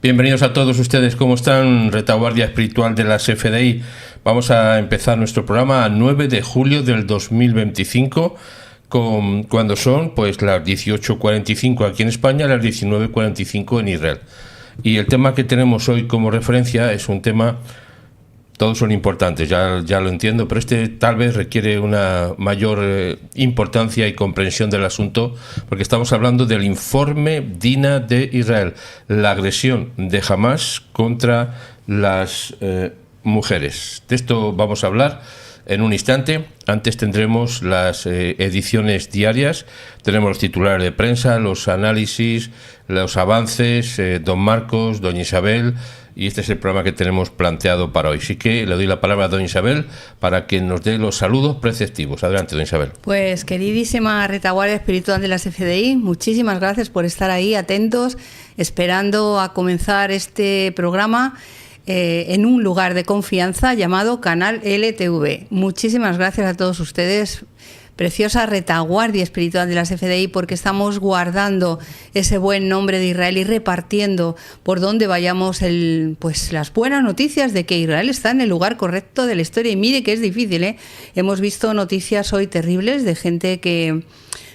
Bienvenidos a todos ustedes, ¿cómo están? Retaguardia Espiritual de las FDI. Vamos a empezar nuestro programa a 9 de julio del 2025, cuando son pues las 18:45 aquí en España, las 19:45 en Israel. Y el tema que tenemos hoy como referencia es un tema, todos son importantes, ya lo entiendo, pero este tal vez requiere una mayor importancia y comprensión del asunto, porque estamos hablando del informe DINA de Israel, la agresión de Hamás contra las mujeres. De esto vamos a hablar en un instante. Antes tendremos las ediciones diarias, tenemos los titulares de prensa, los análisis, los avances, don Marcos, doña Isabel, y este es el programa que tenemos planteado para hoy. Así que le doy la palabra a doña Isabel para que nos dé los saludos preceptivos. Adelante, doña Isabel. Pues queridísima Retaguardia Espiritual de las FDI, muchísimas gracias por estar ahí atentos, esperando a comenzar este programa en un lugar de confianza llamado Canal LTV. Muchísimas gracias a todos ustedes, preciosa Retaguardia Espiritual de las FDI, porque estamos guardando ese buen nombre de Israel y repartiendo por donde vayamos pues las buenas noticias de que Israel está en el lugar correcto de la historia. Y mire que es difícil, ¿eh? Hemos visto noticias hoy terribles de gente que...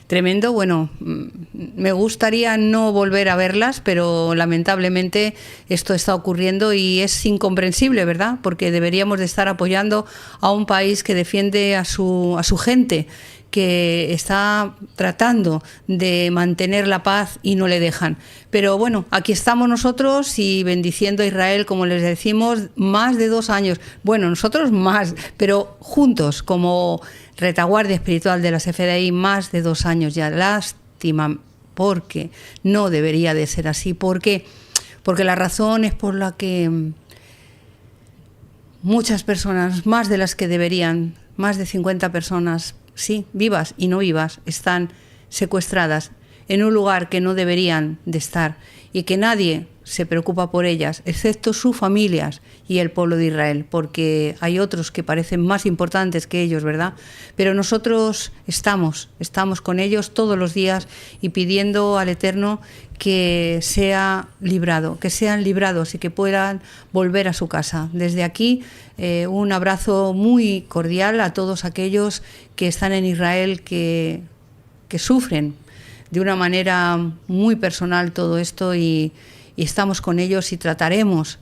Tremendo, bueno, me gustaría no volver a verlas, pero lamentablemente esto está ocurriendo y es incomprensible, ¿verdad? Porque deberíamos de estar apoyando a un país que defiende a su gente, que está tratando de mantener la paz y no le dejan. Pero bueno, aquí estamos nosotros y bendiciendo a Israel, como les decimos, más de 2 años. Bueno, nosotros más, pero juntos, como Retaguardia Espiritual de las FDI, más de 2 años ya. Lástima, porque no debería de ser así. Porque la razón es por la que muchas personas, más de las que deberían, más de 50 personas, sí, vivas y no vivas, están secuestradas en un lugar que no deberían de estar y que nadie se preocupa por ellas, excepto sus familias y el pueblo de Israel, porque hay otros que parecen más importantes que ellos, ¿verdad? Pero nosotros estamos con ellos todos los días y pidiendo al Eterno que sean librados y que puedan volver a su casa. Desde aquí, un abrazo muy cordial a todos aquellos que están en Israel, que sufren de una manera muy personal todo esto y estamos con ellos y trataremos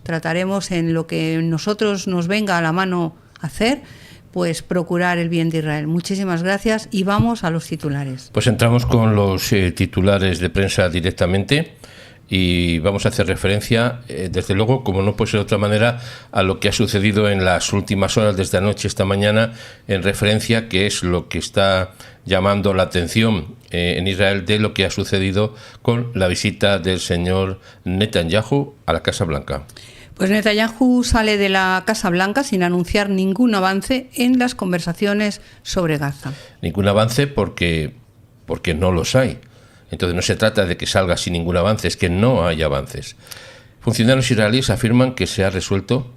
en lo que nosotros nos venga a la mano hacer, pues procurar el bien de Israel. Muchísimas gracias y vamos a los titulares. Pues entramos con los titulares de prensa directamente y vamos a hacer referencia, desde luego, como no puede ser de otra manera, a lo que ha sucedido en las últimas horas, desde anoche esta mañana, en referencia, que es lo que está llamando la atención en Israel de lo que ha sucedido con la visita del señor Netanyahu a la Casa Blanca. Pues Netanyahu sale de la Casa Blanca sin anunciar ningún avance en las conversaciones sobre Gaza. Ningún avance porque no los hay. Entonces no se trata de que salga sin ningún avance, es que no hay avances. Funcionarios israelíes afirman que se ha resuelto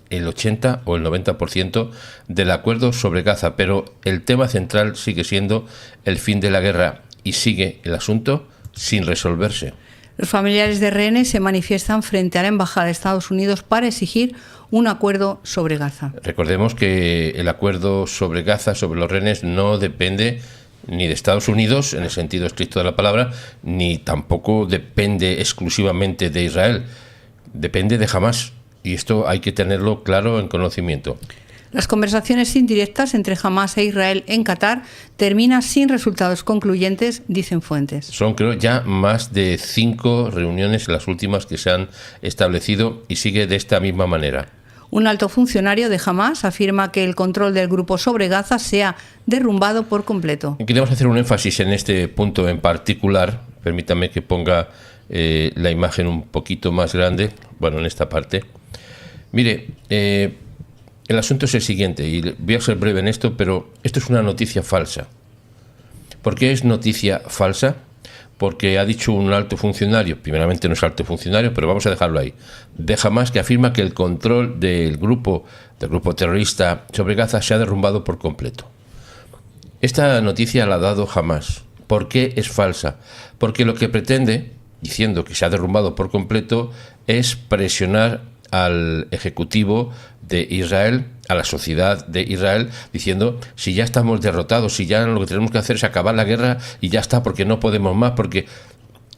el 80 o el 90% del acuerdo sobre Gaza, pero el tema central sigue siendo el fin de la guerra y sigue el asunto sin resolverse. Los familiares de rehenes se manifiestan frente a la Embajada de Estados Unidos para exigir un acuerdo sobre Gaza. Recordemos que el acuerdo sobre Gaza, sobre los rehenes, no depende ni de Estados Unidos, en el sentido estricto de la palabra, ni tampoco depende exclusivamente de Israel. Depende de Hamás. Y esto hay que tenerlo claro en conocimiento. Las conversaciones indirectas entre Hamás e Israel en Qatar terminan sin resultados concluyentes, dicen fuentes. Son, creo, ya más de 5 reuniones, las últimas que se han establecido, y sigue de esta misma manera. Un alto funcionario de Hamás afirma que el control del grupo sobre Gaza se ha derrumbado por completo. Queremos hacer un énfasis en este punto en particular. Permítame que ponga la imagen un poquito más grande, bueno, en esta parte. Mire, el asunto es el siguiente, y voy a ser breve en esto, pero esto es una noticia falsa. ¿Por qué es noticia falsa? Porque ha dicho un alto funcionario, primeramente no es alto funcionario, pero vamos a dejarlo ahí, de Hamás, que afirma que el control del grupo terrorista sobre Gaza se ha derrumbado por completo. Esta noticia la ha dado Hamás. ¿Por qué es falsa? Porque lo que pretende, diciendo que se ha derrumbado por completo, es presionar al Ejecutivo de Israel, a la sociedad de Israel, diciendo, si ya estamos derrotados, si ya lo que tenemos que hacer es acabar la guerra y ya está, porque no podemos más, porque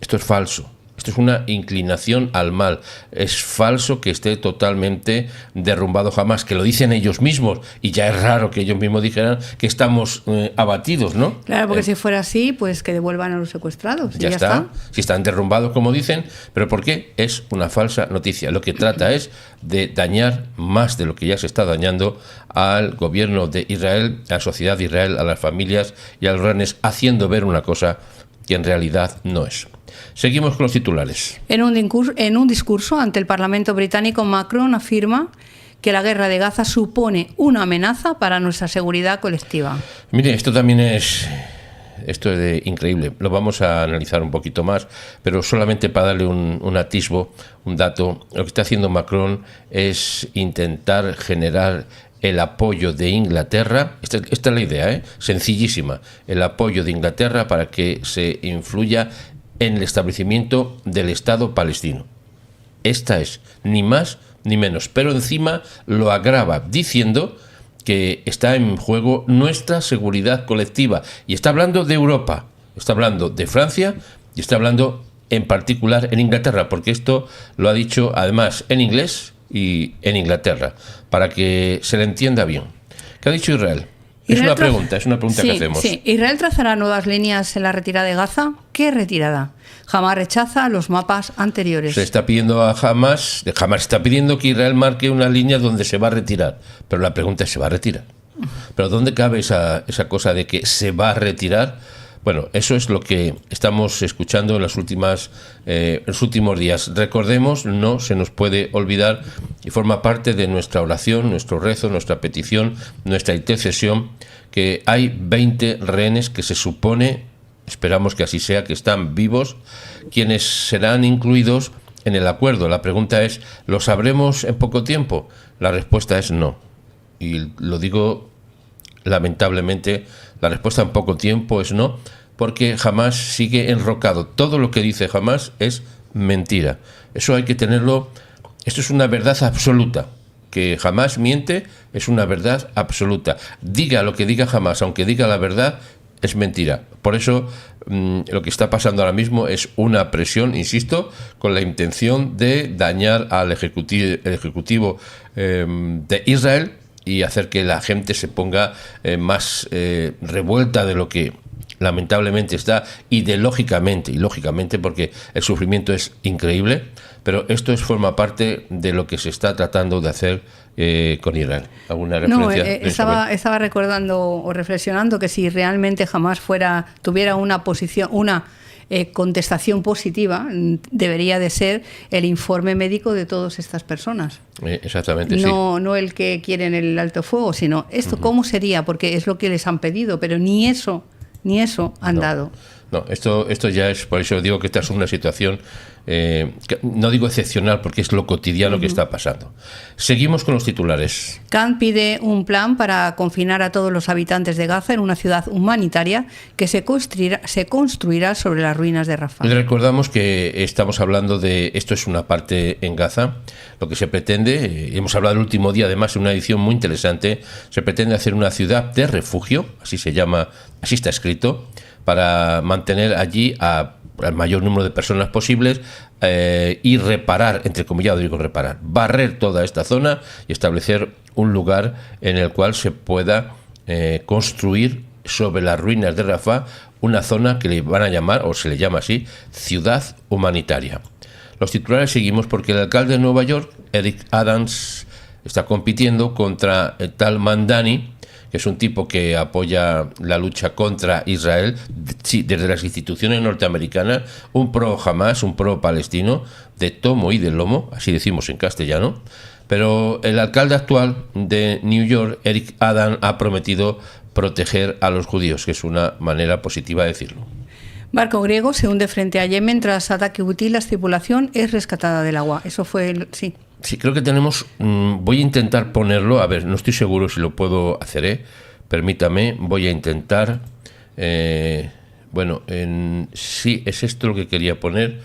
esto es falso. Esto es una inclinación al mal. Es falso que esté totalmente derrumbado Hamás, que lo dicen ellos mismos, y ya es raro que ellos mismos dijeran que estamos abatidos, ¿no? Claro, porque si fuera así, pues que devuelvan a los secuestrados. Ya está. Si están derrumbados, como dicen, ¿pero por qué? Es una falsa noticia. Lo que trata es de dañar más de lo que ya se está dañando al gobierno de Israel, a la sociedad de Israel, a las familias y a los rehenes, haciendo ver una cosa que en realidad no es. Seguimos con los titulares. En un discurso ante el Parlamento británico, Macron afirma que la guerra de Gaza supone una amenaza para nuestra seguridad colectiva. Mire, esto también es increíble. Lo vamos a analizar un poquito más, pero solamente para darle un atisbo, un dato. Lo que está haciendo Macron es intentar generar el apoyo de Inglaterra. Esta es la idea, sencillísima. El apoyo de Inglaterra para que se influya en el establecimiento del Estado palestino. Esta es, ni más ni menos, pero encima lo agrava diciendo que está en juego nuestra seguridad colectiva, y está hablando de Europa, está hablando de Francia y está hablando en particular en Inglaterra, porque esto lo ha dicho además en inglés y en Inglaterra, para que se le entienda bien. ¿Qué ha dicho Israel? Es una pregunta que hacemos. Sí, Israel trazará nuevas líneas en la retirada de Gaza. ¿Qué retirada? Hamás rechaza los mapas anteriores. Se está pidiendo a Hamás está pidiendo que Israel marque una línea donde se va a retirar. Pero la pregunta es, ¿se va a retirar? ¿Pero dónde cabe esa cosa de que se va a retirar? Bueno, eso es lo que estamos escuchando en los últimos días. Recordemos, no se nos puede olvidar, y forma parte de nuestra oración, nuestro rezo, nuestra petición, nuestra intercesión, que hay 20 rehenes que se supone, esperamos que así sea, que están vivos, quienes serán incluidos en el acuerdo. La pregunta es, ¿lo sabremos en poco tiempo? La respuesta es no. Y lo digo lamentablemente, la respuesta en poco tiempo es no, porque Hamás sigue enrocado. Todo lo que dice Hamás es mentira. Eso hay que tenerlo. Esto es una verdad absoluta. Que Hamás miente es una verdad absoluta. Diga lo que diga Hamás, aunque diga la verdad, es mentira. Por eso lo que está pasando ahora mismo es una presión, insisto, con la intención de dañar al ejecutivo de Israel y hacer que la gente se ponga más revuelta de lo que lamentablemente está, y lógicamente, porque el sufrimiento es increíble, pero esto forma parte de lo que se está tratando de hacer con Israel. ¿Alguna referencia? No, estaba recordando o reflexionando que si realmente Hamás tuviera una posición, contestación positiva, debería de ser el informe médico de todas estas personas. Exactamente, no el que quieren el alto fuego, sino esto cómo sería, porque es lo que les han pedido, pero ni eso han dado. No, esto ya es, por eso digo que esta es una situación, no digo excepcional, porque es lo cotidiano que está pasando. Seguimos con los titulares. Kant pide un plan para confinar a todos los habitantes de Gaza en una ciudad humanitaria que se construirá sobre las ruinas de Rafah. Le recordamos que estamos hablando de, esto es una parte en Gaza, lo que se pretende, hemos hablado el último día además en una edición muy interesante, se pretende hacer una ciudad de refugio, así se llama, así está escrito, para mantener allí al mayor número de personas posibles y reparar, entre comillas digo reparar, barrer toda esta zona y establecer un lugar en el cual se pueda construir sobre las ruinas de Rafah una zona que le van a llamar, o se le llama así, ciudad humanitaria. Los titulares seguimos porque el alcalde de Nueva York, Eric Adams, está compitiendo contra el tal Mandani, que es un tipo que apoya la lucha contra Israel, sí, desde las instituciones norteamericanas, un pro Hamás, un pro palestino, de tomo y de lomo, así decimos en castellano. Pero el alcalde actual de New York, Eric Adams, ha prometido proteger a los judíos, que es una manera positiva de decirlo. Barco griego se hunde frente a Yemen tras ataque hutí, la tripulación es rescatada del agua. Eso fue sí. Sí, creo que tenemos, voy a intentar ponerlo, a ver, no estoy seguro si lo puedo hacer, permítame, voy a intentar, sí, es esto lo que quería poner,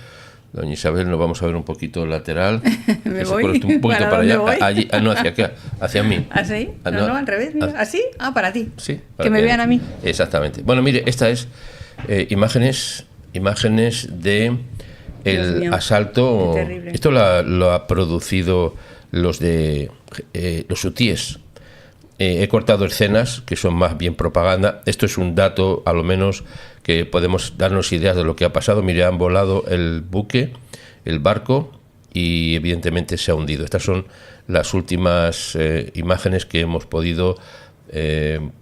Doña Isabel, nos vamos a ver un poquito lateral. Me voy. Un poquito para allá. Allí, no, hacia acá, hacia mí. ¿Así? No, al revés. Mira. ¿Así? Para ti. Sí. Que me vean a mí. Exactamente. Bueno, mire, esta es imágenes de el asalto. Esto lo ha producido los hutíes. He cortado escenas que son más bien propaganda. Esto es un dato, a lo menos, que podemos darnos ideas de lo que ha pasado. Mire, han volado el buque, el barco, y evidentemente se ha hundido. Estas son las últimas imágenes que hemos podido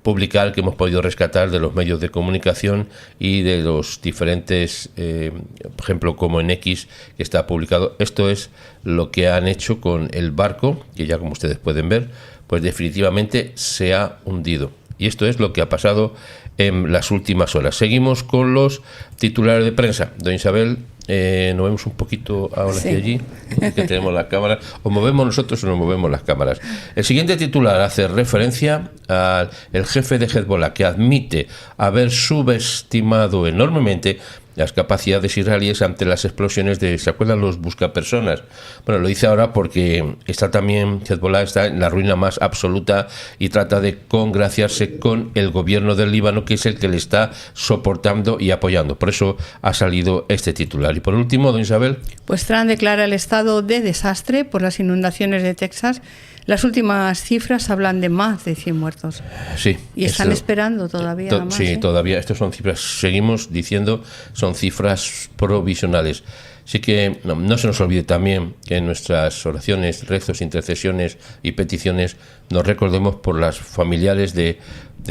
publicar, que hemos podido rescatar de los medios de comunicación y de los diferentes, por ejemplo, como en X, que está publicado. Esto es lo que han hecho con el barco, que ya, como ustedes pueden ver, pues definitivamente se ha hundido. Y esto es lo que ha pasado en las últimas horas. Seguimos con los titulares de prensa. Doña Isabel, nos vemos un poquito ahora hacia allí, que tenemos la cámara. O movemos nosotros o nos movemos las cámaras. El siguiente titular hace referencia al jefe de Hezbollah, que admite haber subestimado enormemente las capacidades israelíes ante las explosiones de, ¿se acuerdan los buscapersonas? Bueno, lo dice ahora porque Hezbollah está en la ruina más absoluta y trata de congraciarse con el gobierno del Líbano, que es el que le está soportando y apoyando. Por eso ha salido este titular. Y por último, doña Isabel. Pues Trump declara el estado de desastre por las inundaciones de Texas. Las últimas cifras hablan de más de 100 muertos. Sí. Y están esperando todavía más. Sí, todavía. Estas son cifras, seguimos diciendo, son cifras provisionales. Así que no se nos olvide también que en nuestras oraciones, rezos, intercesiones y peticiones nos recordemos por las familiares de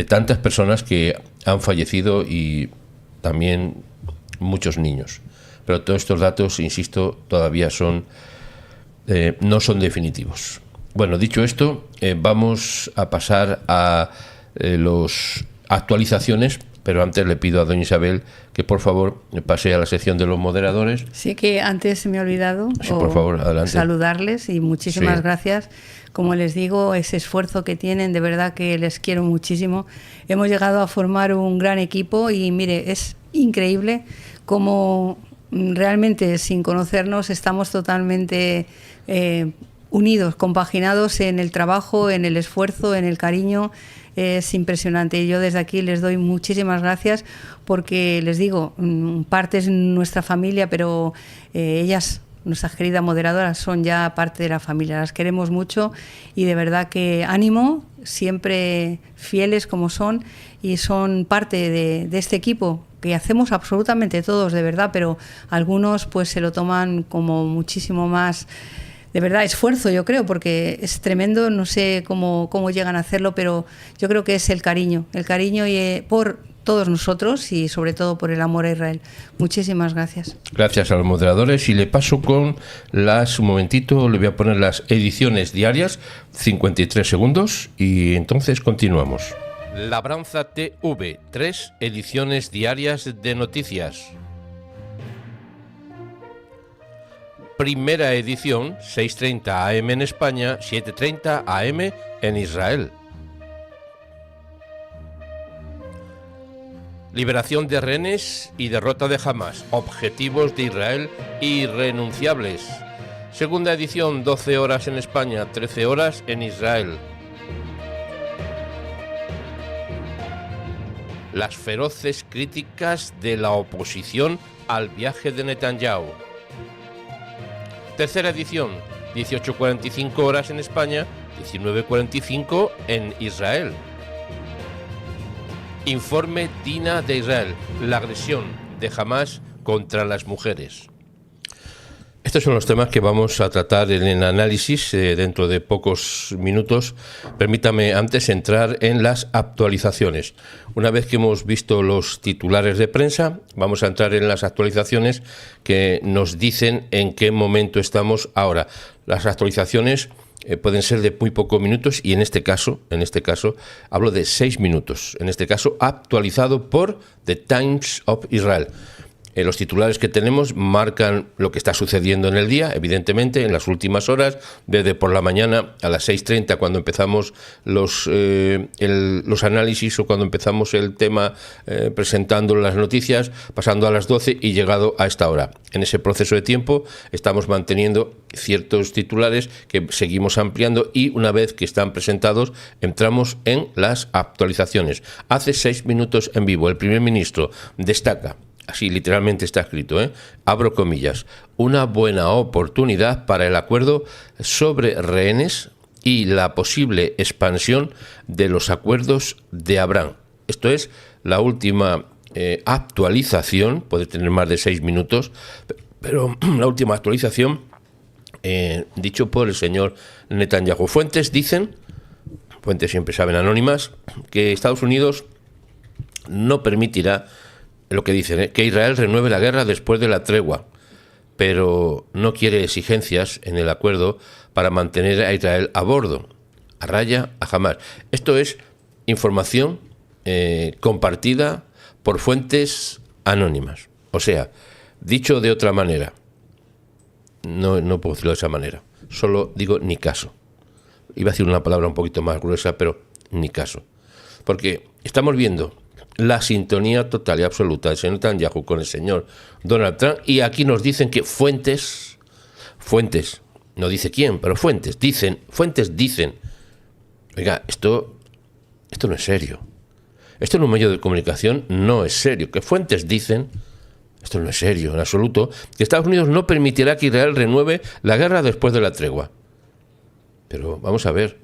tantas personas que han fallecido y también muchos niños. Pero todos estos datos, insisto, todavía no son definitivos. Bueno, dicho esto, vamos a pasar a las actualizaciones, pero antes le pido a doña Isabel que por favor pase a la sección de los moderadores. Sí, que antes se me ha olvidado por favor, adelante. Saludarles y muchísimas gracias. Como les digo, ese esfuerzo que tienen, de verdad que les quiero muchísimo. Hemos llegado a formar un gran equipo y mire, es increíble cómo realmente sin conocernos estamos totalmente unidos, compaginados en el trabajo, en el esfuerzo, en el cariño. Es impresionante. Yo desde aquí les doy muchísimas gracias porque, les digo, parte es nuestra familia, pero ellas, nuestras queridas moderadoras, son ya parte de la familia. Las queremos mucho y de verdad que ánimo, siempre fieles como son, y son parte de este equipo que hacemos absolutamente todos, de verdad, pero algunos pues se lo toman como muchísimo más, de verdad, esfuerzo, yo creo, porque es tremendo, no sé cómo llegan a hacerlo, pero yo creo que es el cariño por todos nosotros y sobre todo por el amor a Israel. Muchísimas gracias. Gracias a los moderadores y le paso con un momentito, le voy a poner las ediciones diarias, 53 segundos y entonces continuamos. Labranza TV, 3 ediciones diarias de noticias. Primera edición, 6:30 AM en España, 7:30 AM en Israel. Liberación de rehenes y derrota de Hamas. Objetivos de Israel irrenunciables. Segunda edición, 12 horas en España, 13 horas en Israel. Las feroces críticas de la oposición al viaje de Netanyahu. Tercera edición, 18:45 horas en España, 19:45 en Israel. Informe DINA de Israel, la agresión de Hamas contra las mujeres. Estos son los temas que vamos a tratar en el análisis dentro de pocos minutos. Permítame antes entrar en las actualizaciones. Una vez que hemos visto los titulares de prensa, vamos a entrar en las actualizaciones que nos dicen en qué momento estamos ahora. Las actualizaciones pueden ser de muy pocos minutos y en este caso hablo de 6 minutos. En este caso actualizado por The Times of Israel. Los titulares que tenemos marcan lo que está sucediendo en el día, evidentemente, en las últimas horas, desde por la mañana a las 6:30, cuando empezamos los análisis o cuando empezamos el tema presentando las noticias, pasando a las 12 y llegado a esta hora. En ese proceso de tiempo estamos manteniendo ciertos titulares que seguimos ampliando y una vez que están presentados entramos en las actualizaciones. Hace 6 minutos en vivo el primer ministro destaca, así literalmente está escrito, abro comillas, una buena oportunidad para el acuerdo sobre rehenes y la posible expansión de los acuerdos de Abraham. Esto es la última actualización, puede tener más de 6 minutos, pero la última actualización dicho por el señor Netanyahu. Fuentes siempre saben anónimas, que Estados Unidos no permitirá, lo que dicen, que Israel renueve la guerra después de la tregua, pero no quiere exigencias en el acuerdo para mantener a Israel a bordo, a raya, a Hamás. Esto es información compartida por fuentes anónimas. O sea, dicho de otra manera, no puedo decirlo de esa manera, solo digo ni caso. Iba a decir una palabra un poquito más gruesa, pero ni caso. Porque estamos viendo la sintonía total y absoluta del señor Netanyahu con el señor Donald Trump, y aquí nos dicen que fuentes, no dice quién, pero fuentes dicen, oiga, esto no es serio. Esto en un medio de comunicación no es serio. Que fuentes dicen, esto no es serio en absoluto, que Estados Unidos no permitirá que Israel renueve la guerra después de la tregua. Pero vamos a ver,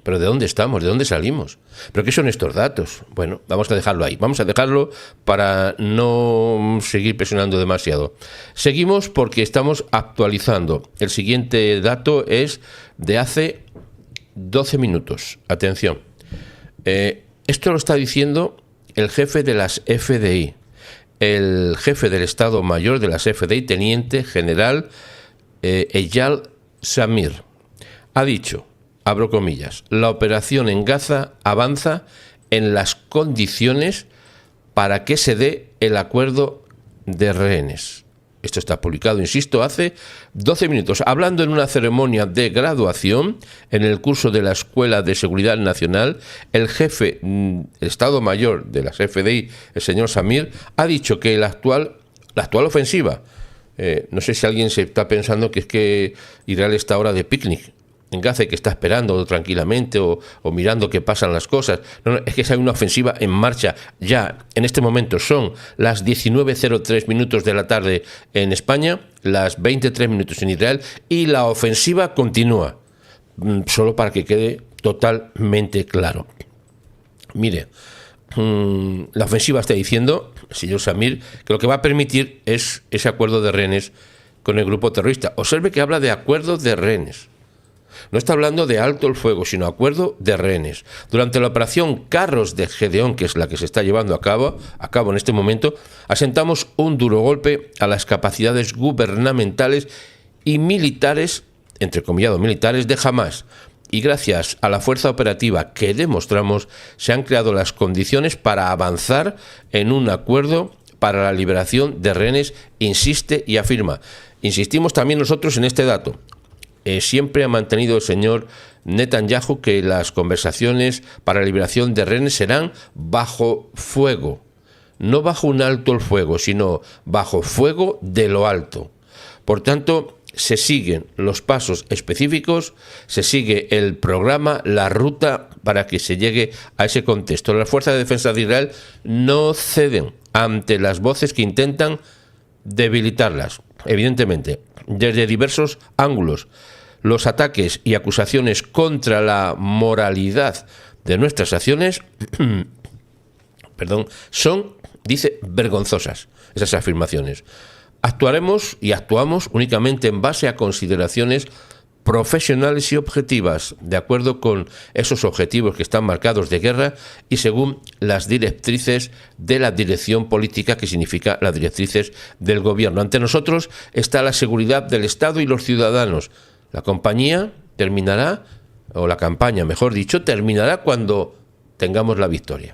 ¿pero de dónde estamos? ¿De dónde salimos? ¿Pero qué son estos datos? Bueno, vamos a dejarlo ahí. Vamos a dejarlo para no seguir presionando demasiado. Seguimos porque estamos actualizando. El siguiente dato es de hace 12 minutos. Atención. Esto lo está diciendo el jefe de las FDI. El jefe del Estado Mayor de las FDI, teniente general Eyal Zamir, ha dicho, abro comillas, la operación en Gaza avanza en las condiciones para que se dé el acuerdo de rehenes. Esto está publicado, insisto, hace 12 minutos, hablando en una ceremonia de graduación en el curso de la Escuela de Seguridad Nacional. El jefe del Estado Mayor de las FDI, el señor Zamir, ha dicho que la actual ofensiva, no sé si alguien se está pensando que es que Israel está ahora de picnic en Gaza y que está esperando tranquilamente o mirando que pasan las cosas. No, es que hay una ofensiva en marcha ya en este momento. Son las 19:03 minutos de la tarde en España, las 23 minutos en Israel, y la ofensiva continúa. Solo para que quede totalmente claro. Mire, la ofensiva está diciendo, el señor Zamir, que lo que va a permitir es ese acuerdo de rehenes con el grupo terrorista. Observe que habla de acuerdo de rehenes. No está hablando de alto el fuego, sino acuerdo de rehenes. Durante la operación Carros de Gedeón, que es la que se está llevando a cabo en este momento, asentamos un duro golpe a las capacidades gubernamentales y militares, entrecomillado militares, de Hamás. Y gracias a la fuerza operativa que demostramos, se han creado las condiciones para avanzar en un acuerdo para la liberación de rehenes, insiste y afirma. Insistimos también nosotros en este dato. Siempre ha mantenido el señor Netanyahu que las conversaciones para la liberación de rehenes serán bajo fuego. No bajo un alto el fuego, sino bajo fuego de lo alto. Por tanto, se siguen los pasos específicos, se sigue el programa, la ruta para que se llegue a ese contexto. Las fuerzas de defensa de Israel no ceden ante las voces que intentan debilitarlas. Evidentemente, desde diversos ángulos, los ataques y acusaciones contra la moralidad de nuestras acciones son, dice, vergonzosas, esas afirmaciones. Actuaremos y actuamos únicamente en base a consideraciones profesionales y objetivas, de acuerdo con esos objetivos que están marcados de guerra y según las directrices de la dirección política, que significa las directrices del gobierno. Ante nosotros está la seguridad del Estado y los ciudadanos. La campaña terminará cuando tengamos la victoria.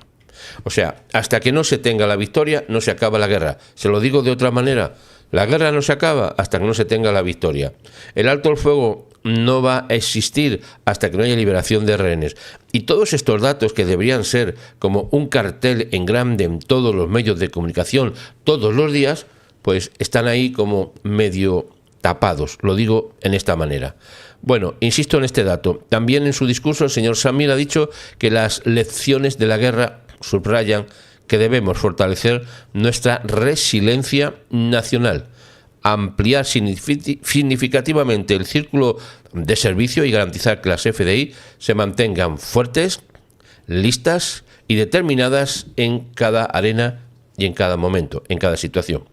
O sea, hasta que no se tenga la victoria, no se acaba la guerra. Se lo digo de otra manera, la guerra no se acaba hasta que no se tenga la victoria. El alto el fuego no va a existir hasta que no haya liberación de rehenes. Y todos estos datos, que deberían ser como un cartel en grande en todos los medios de comunicación todos los días, pues están ahí como medio tapados. Lo digo en esta manera. Bueno, insisto en este dato. También en su discurso el señor Samir ha dicho que las lecciones de la guerra subrayan que debemos fortalecer nuestra resiliencia nacional, ampliar significativamente el círculo de servicio y garantizar que las FDI se mantengan fuertes, listas y determinadas en cada arena y en cada momento, en cada situación.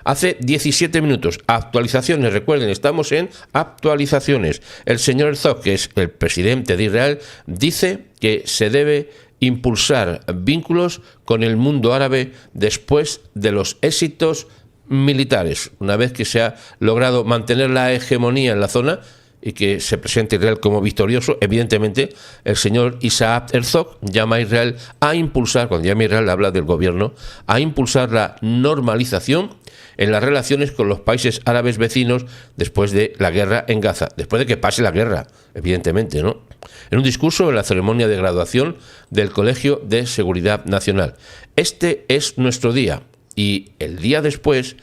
Hace 17 minutos, actualizaciones, recuerden, estamos en actualizaciones. El señor Herzog, que es el presidente de Israel, dice que se debe impulsar vínculos con el mundo árabe después de los éxitos militares, una vez que se ha logrado mantener la hegemonía en la zona y que se presente Israel como victorioso. Evidentemente, el señor Isaac Herzog llama a Israel a impulsar, cuando llama a Israel habla del gobierno, a impulsar la normalización en las relaciones con los países árabes vecinos después de la guerra en Gaza, después de que pase la guerra, evidentemente, ¿no? En un discurso en la ceremonia de graduación del Colegio de Seguridad Nacional. Este es nuestro día y el día después,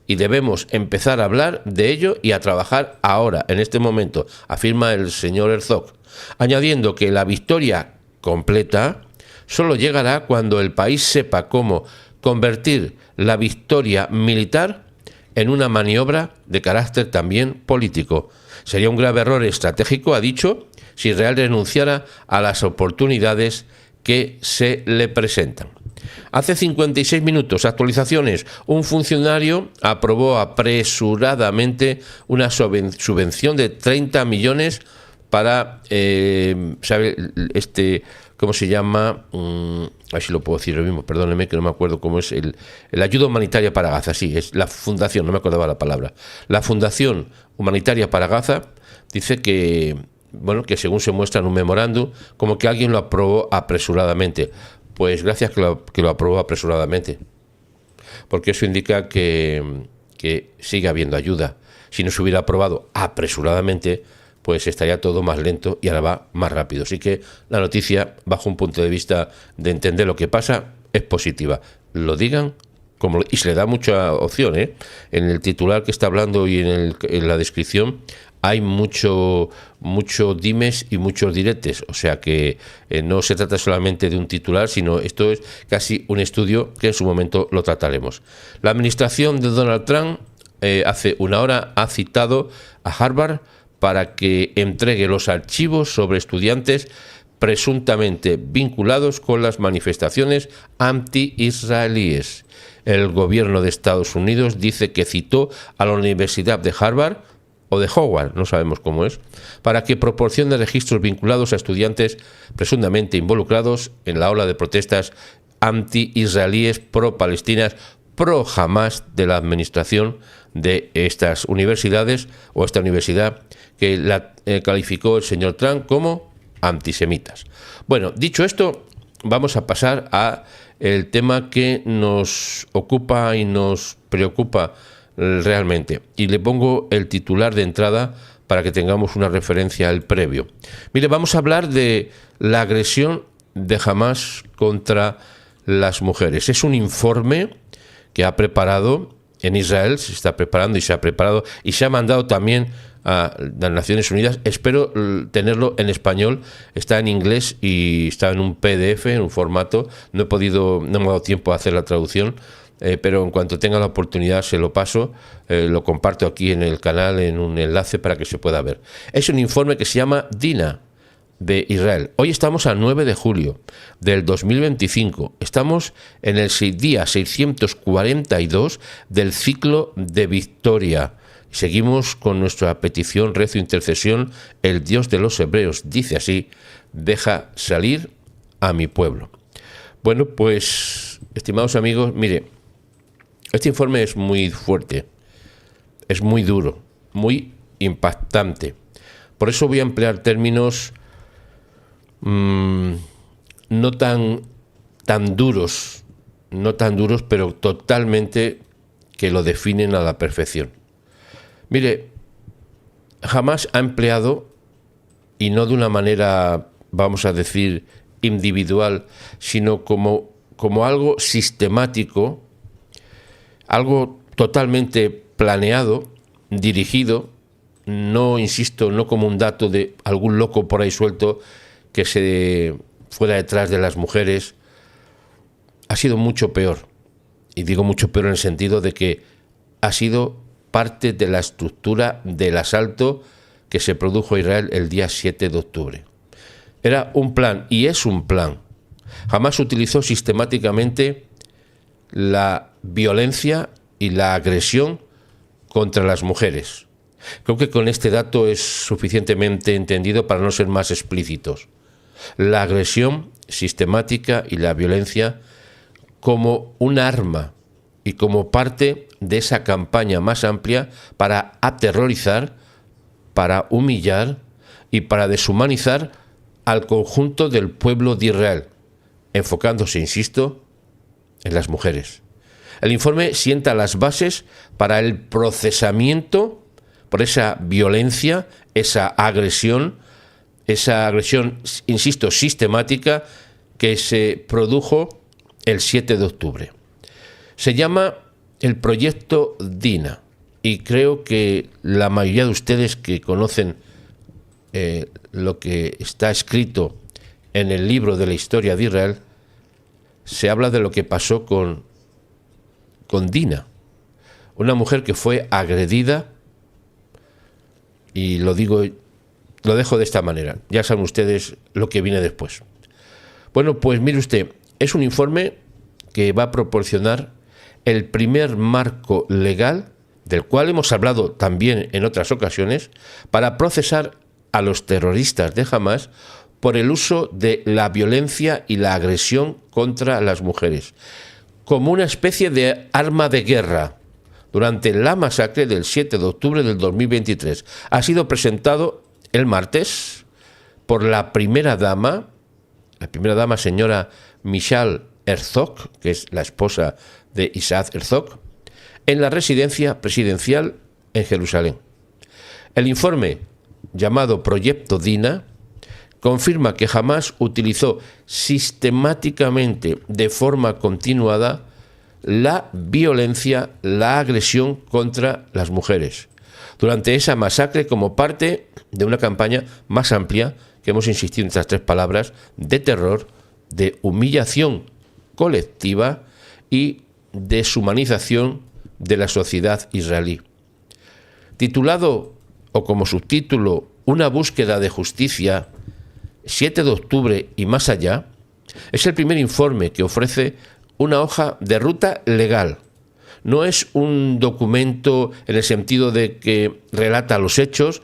y debemos empezar a hablar de ello y a trabajar ahora, en este momento, afirma el señor Herzog, añadiendo que la victoria completa solo llegará cuando el país sepa cómo convertir la victoria militar en una maniobra de carácter también político. Sería un grave error estratégico, ha dicho, si Israel renunciara a las oportunidades que se le presentan. Hace 56 minutos, actualizaciones, un funcionario aprobó apresuradamente una subvención de 30 millones para, ¿sabe? ¿Cómo se llama? A ver si lo puedo decir lo mismo, perdóneme que no me acuerdo cómo es, el ayuda humanitaria para Gaza, sí, es la fundación, no me acordaba la palabra. La Fundación Humanitaria para Gaza dice que, bueno, que según se muestra en un memorándum, como que alguien lo aprobó apresuradamente. Pues gracias que lo aprobó apresuradamente, porque eso indica que sigue habiendo ayuda. Si no se hubiera aprobado apresuradamente, pues estaría todo más lento y ahora va más rápido. Así que la noticia, bajo un punto de vista de entender lo que pasa, es positiva. Lo digan y se le da mucha opción, ¿eh? En el titular que está hablando y en la descripción hay mucho dimes y muchos diretes, o sea que no se trata solamente de un titular, sino esto es casi un estudio que en su momento lo trataremos. La administración de Donald Trump hace una hora ha citado a Harvard para que entregue los archivos sobre estudiantes presuntamente vinculados con las manifestaciones anti-israelíes. El gobierno de Estados Unidos dice que citó a la Universidad de Harvard o de Howard, no sabemos cómo es, para que proporcione registros vinculados a estudiantes presuntamente involucrados en la ola de protestas anti-israelíes, pro-palestinas, pro-Hamás de la administración de estas universidades, o esta universidad que la calificó el señor Trump como antisemitas. Bueno, dicho esto, vamos a pasar a el tema que nos ocupa y nos preocupa realmente. Y le pongo el titular de entrada para que tengamos una referencia al previo. Mire, vamos a hablar de la agresión de Hamás contra las mujeres. Es un informe que ha preparado en Israel, se está preparando y se ha preparado y se ha mandado también a las Naciones Unidas. Espero tenerlo en español, está en inglés y está en un PDF, en un formato. No me ha dado tiempo a hacer la traducción, pero en cuanto tenga la oportunidad se lo paso, lo comparto aquí en el canal en un enlace para que se pueda ver. Es un informe que se llama DINA de Israel. Hoy estamos a 9 de julio del 2025. Estamos en el día 642 del ciclo de victoria. Seguimos con nuestra petición, rezo, intercesión. El Dios de los hebreos dice así: deja salir a mi pueblo. Bueno, pues, estimados amigos, mire, este informe es muy fuerte, es muy duro, muy impactante. Por eso voy a emplear términos no tan tan duros, no tan duros, pero totalmente que lo definen a la perfección. Mire, Hamás ha empleado, y no de una manera, vamos a decir, individual, sino como algo sistemático, algo totalmente planeado, dirigido, no, insisto, no como un dato de algún loco por ahí suelto que se fuera detrás de las mujeres. Ha sido mucho peor, y digo mucho peor en el sentido de que ha sido parte de la estructura del asalto que se produjo a Israel el día 7 de octubre. Era un plan, y es un plan. Hamás utilizó sistemáticamente la violencia y la agresión contra las mujeres. Creo que con este dato es suficientemente entendido para no ser más explícitos. La agresión sistemática y la violencia como un arma y como parte de esa campaña más amplia para aterrorizar, para humillar y para deshumanizar al conjunto del pueblo de Israel, enfocándose, insisto, en las mujeres. El informe sienta las bases para el procesamiento por esa violencia, esa agresión, insisto, sistemática que se produjo el 7 de octubre. Se llama el proyecto Dina, y creo que la mayoría de ustedes que conocen lo que está escrito en el libro de la historia de Israel, se habla de lo que pasó con Dina, una mujer que fue agredida, y lo dejo de esta manera, ya saben ustedes lo que viene después. Bueno, pues mire usted, es un informe que va a proporcionar el primer marco legal, del cual hemos hablado también en otras ocasiones, para procesar a los terroristas de Hamás por el uso de la violencia y la agresión contra las mujeres, como una especie de arma de guerra durante la masacre del 7 de octubre del 2023. Ha sido presentado el martes por la primera dama señora Michal Herzog, que es la esposa de Isaac Herzog, en la residencia presidencial en Jerusalén. El informe, llamado Proyecto Dina, confirma que Hamás utilizó sistemáticamente, de forma continuada, la violencia, la agresión contra las mujeres durante esa masacre como parte de una campaña más amplia, que hemos insistido en estas tres palabras, de terror, de humillación colectiva y deshumanización de la sociedad israelí. Titulado, o como subtítulo, Una búsqueda de justicia, 7 de octubre y más allá, es el primer informe que ofrece una hoja de ruta legal. No es un documento en el sentido de que relata los hechos,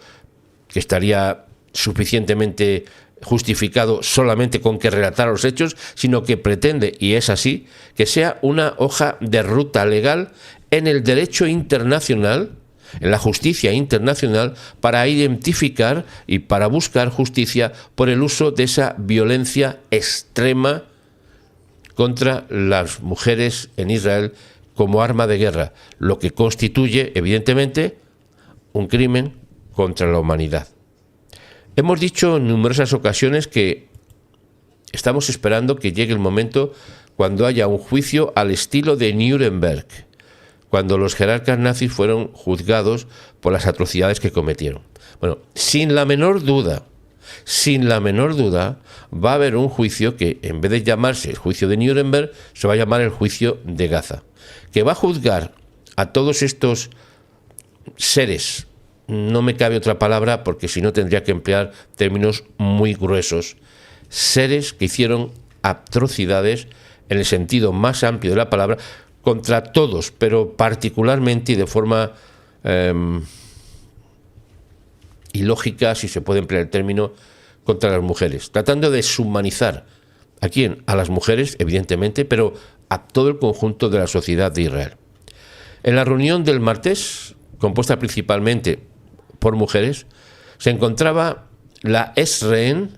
que estaría suficientemente justificado solamente con que relatara los hechos, sino que pretende, y es así, que sea una hoja de ruta legal en el derecho internacional, en la justicia internacional, para identificar y para buscar justicia por el uso de esa violencia extrema contra las mujeres en Israel como arma de guerra, lo que constituye, evidentemente, un crimen contra la humanidad. Hemos dicho en numerosas ocasiones que estamos esperando que llegue el momento cuando haya un juicio al estilo de Nuremberg, cuando los jerarcas nazis fueron juzgados por las atrocidades que cometieron. Bueno, sin la menor duda, va a haber un juicio que, en vez de llamarse el juicio de Nuremberg, se va a llamar el juicio de Gaza, que va a juzgar a todos estos seres, no me cabe otra palabra porque si no tendría que emplear términos muy gruesos, seres que hicieron atrocidades en el sentido más amplio de la palabra contra todos, pero particularmente y de forma ilógica, si se puede emplear el término, contra las mujeres, tratando de deshumanizar ¿a quién? A las mujeres, evidentemente, pero a todo el conjunto de la sociedad de Israel. En la reunión del martes, compuesta principalmente por mujeres, se encontraba la ex rehén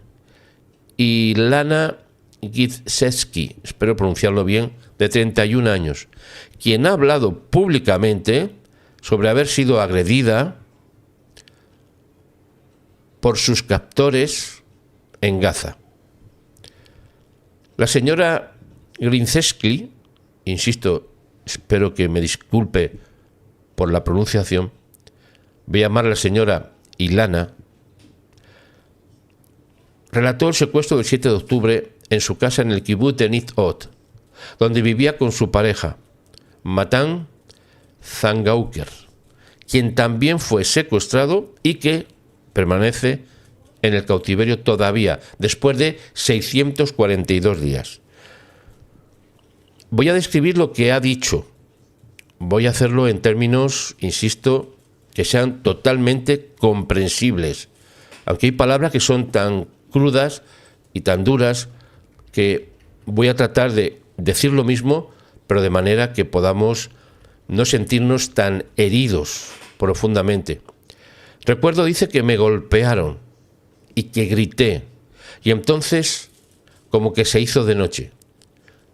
Ilana Gizewski, espero pronunciarlo bien, de 31 años, quien ha hablado públicamente sobre haber sido agredida por sus captores en Gaza. La señora Gizewski, insisto, espero que me disculpe por la pronunciación, voy a llamar a la señora Ilana, relató el secuestro del 7 de octubre en su casa en el kibutz de Nit Ot, donde vivía con su pareja, Matan Zangauker, quien también fue secuestrado y que permanece en el cautiverio todavía, después de 642 días. Voy a describir lo que ha dicho. Voy a hacerlo en términos, insisto, que sean totalmente comprensibles, aunque hay palabras que son tan crudas y tan duras que voy a tratar de decir lo mismo, pero de manera que podamos no sentirnos tan heridos profundamente. Recuerdo, dice, que me golpearon y que grité, y entonces como que se hizo de noche.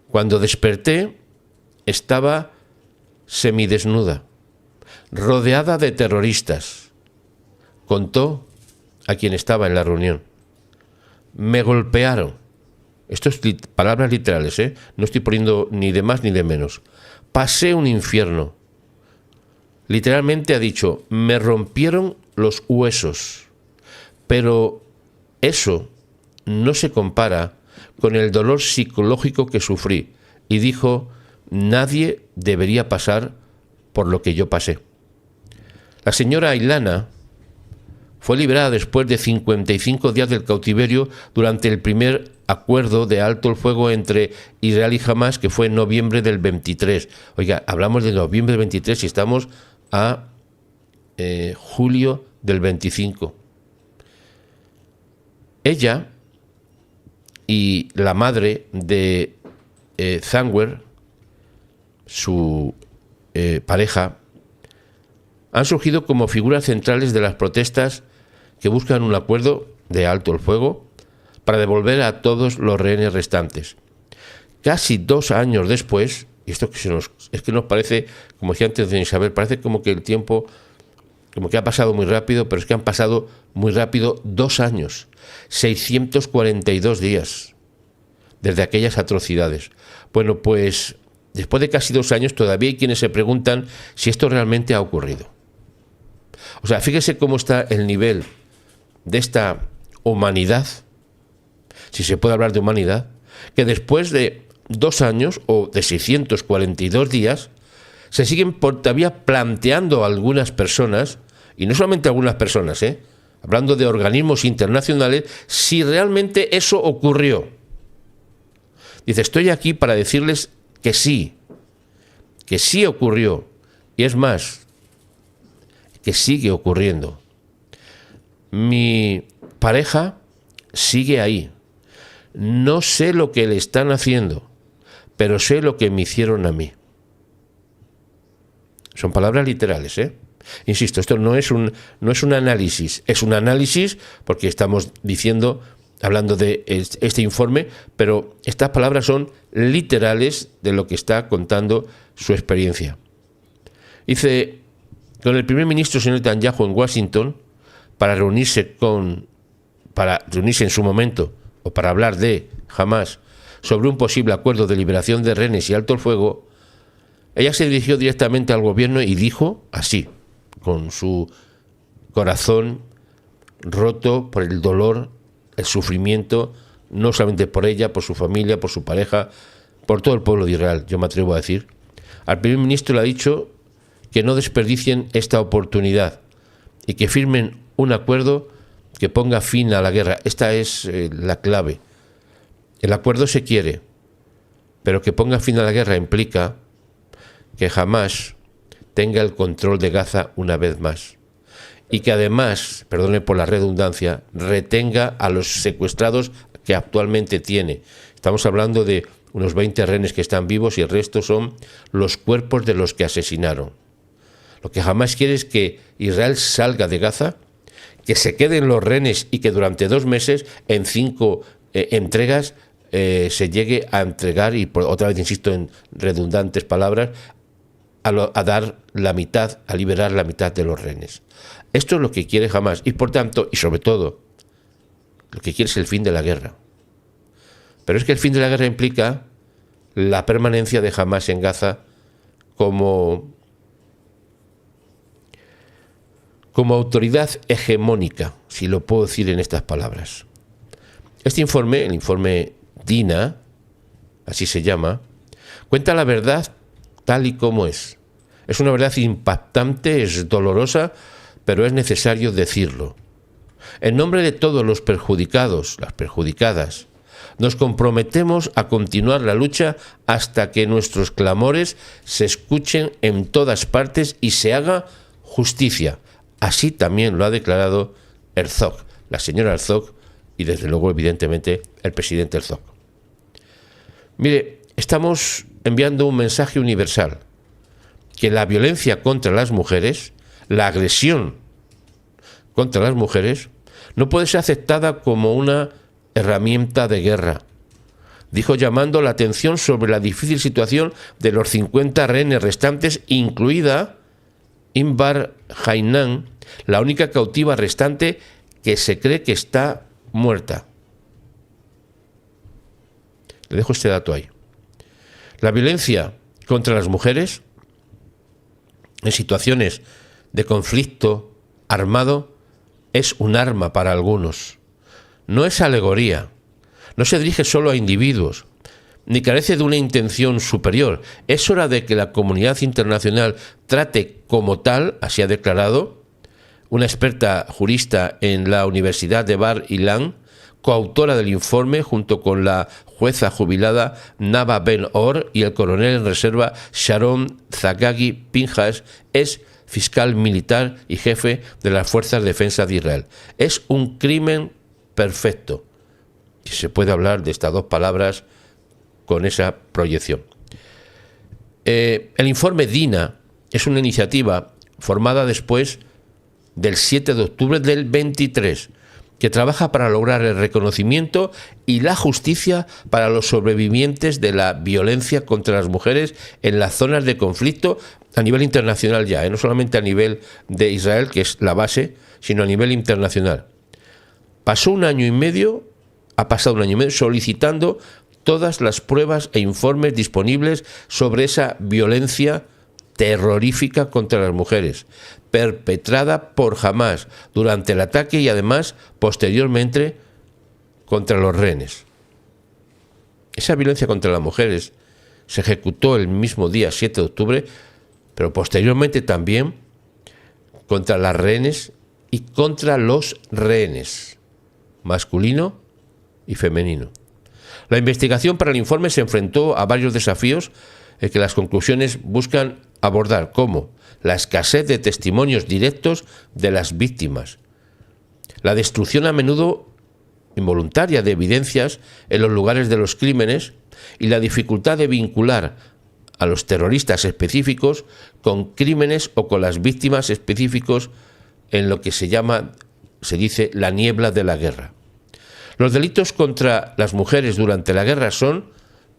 Cuando desperté estaba semidesnuda, rodeada de terroristas, contó a quien estaba en la reunión. Me golpearon. Esto es palabras literales, ¿eh? No estoy poniendo ni de más ni de menos. Pasé un infierno. Literalmente ha dicho, me rompieron los huesos. Pero eso no se compara con el dolor psicológico que sufrí. Y dijo, nadie debería pasar por lo que yo pasé. La señora Ilana fue liberada después de 55 días del cautiverio durante el primer acuerdo de alto el fuego entre Israel y Hamas, que fue en noviembre del 23. Oiga, hablamos de noviembre del 23 y estamos a julio del 25. Ella y la madre de Zangwer, su pareja, han surgido como figuras centrales de las protestas que buscan un acuerdo de alto el fuego para devolver a todos los rehenes restantes. Casi 2 años después, y esto es que nos parece, como decía antes de Isabel, parece como que el tiempo como que ha pasado muy rápido, pero es que han pasado muy rápido 2 años, 642 días desde aquellas atrocidades. Bueno, pues después de casi 2 años todavía hay quienes se preguntan si esto realmente ha ocurrido. O sea, fíjese cómo está el nivel de esta humanidad, si se puede hablar de humanidad, que después de 2 años o de 642 días se siguen todavía planteando algunas personas, y no solamente algunas personas, hablando de organismos internacionales, si realmente eso ocurrió. Dice, estoy aquí para decirles que sí ocurrió, y es más, que sigue ocurriendo. Mi pareja sigue ahí. No sé lo que le están haciendo, pero sé lo que me hicieron a mí. Son palabras literales, Insisto, esto no es un análisis, es un análisis porque estamos hablando de este informe, pero estas palabras son literales de lo que está contando su experiencia. Dice, con el primer ministro señor Netanyahu en Washington, para reunirse en su momento, o para hablar de Hamas, sobre un posible acuerdo de liberación de rehenes y alto el fuego, ella se dirigió directamente al gobierno y dijo así, con su corazón roto por el dolor, el sufrimiento, no solamente por ella, por su familia, por su pareja, por todo el pueblo de Israel, yo me atrevo a decir. Al primer ministro le ha dicho que no desperdicien esta oportunidad y que firmen un acuerdo que ponga fin a la guerra. Esta es la clave. El acuerdo se quiere, pero que ponga fin a la guerra implica que Hamas tenga el control de Gaza una vez más y que además, perdone por la redundancia, retenga a los secuestrados que actualmente tiene. Estamos hablando de unos 20 rehenes que están vivos y el resto son los cuerpos de los que asesinaron. Lo que Hamas quiere es que Israel salga de Gaza, que se queden los rehenes y que durante 2 meses, en 5 entregas, se llegue a entregar, y otra vez insisto en redundantes palabras, a dar la mitad, a liberar la mitad de los rehenes. Esto es lo que quiere Hamás, y por tanto, y sobre todo, lo que quiere es el fin de la guerra. Pero es que el fin de la guerra implica la permanencia de Hamás en Gaza como autoridad hegemónica, si lo puedo decir en estas palabras. Este informe, el informe Dina, así se llama, cuenta la verdad tal y como es. Es una verdad impactante, es dolorosa, pero es necesario decirlo. En nombre de todos los perjudicados, las perjudicadas, nos comprometemos a continuar la lucha hasta que nuestros clamores se escuchen en todas partes y se haga justicia. Así también lo ha declarado Herzog, la señora Herzog, y desde luego, evidentemente, el presidente Herzog. Mire, estamos enviando un mensaje universal, que la violencia contra las mujeres, la agresión contra las mujeres, no puede ser aceptada como una herramienta de guerra. Dijo, llamando la atención sobre la difícil situación de los 50 rehenes restantes, incluida Inbar Hainan, la única cautiva restante que se cree que está muerta. Le dejo este dato ahí. La violencia contra las mujeres en situaciones de conflicto armado es un arma para algunos. No es alegoría. No se dirige solo a individuos, ni carece de una intención superior. Es hora de que la comunidad internacional trate como tal, así ha declarado una experta jurista en la Universidad de Bar Ilan, coautora del informe junto con la jueza jubilada Nava Ben-Or y el coronel en reserva Sharon Zagagi Pinjas, es fiscal militar y jefe de las Fuerzas de Defensa de Israel. Es un crimen perfecto. Si se puede hablar de estas dos palabras con esa proyección. El informe Dina es una iniciativa formada después del 7 de octubre del 23, que trabaja para lograr el reconocimiento y la justicia para los sobrevivientes de la violencia contra las mujeres en las zonas de conflicto a nivel internacional ya, no solamente a nivel de Israel, que es la base, sino a nivel internacional. Ha pasado un año y medio solicitando todas las pruebas e informes disponibles sobre esa violencia terrorífica contra las mujeres, perpetrada por Hamás durante el ataque y además posteriormente contra los rehenes. Esa violencia contra las mujeres se ejecutó el mismo día 7 de octubre, pero posteriormente también contra las rehenes y contra los rehenes, masculino y femenino. La investigación para el informe se enfrentó a varios desafíos que las conclusiones buscan abordar, como la escasez de testimonios directos de las víctimas, la destrucción a menudo involuntaria de evidencias en los lugares de los crímenes y la dificultad de vincular a los terroristas específicos con crímenes o con las víctimas específicos en lo que se dice la niebla de la guerra. Los delitos contra las mujeres durante la guerra son,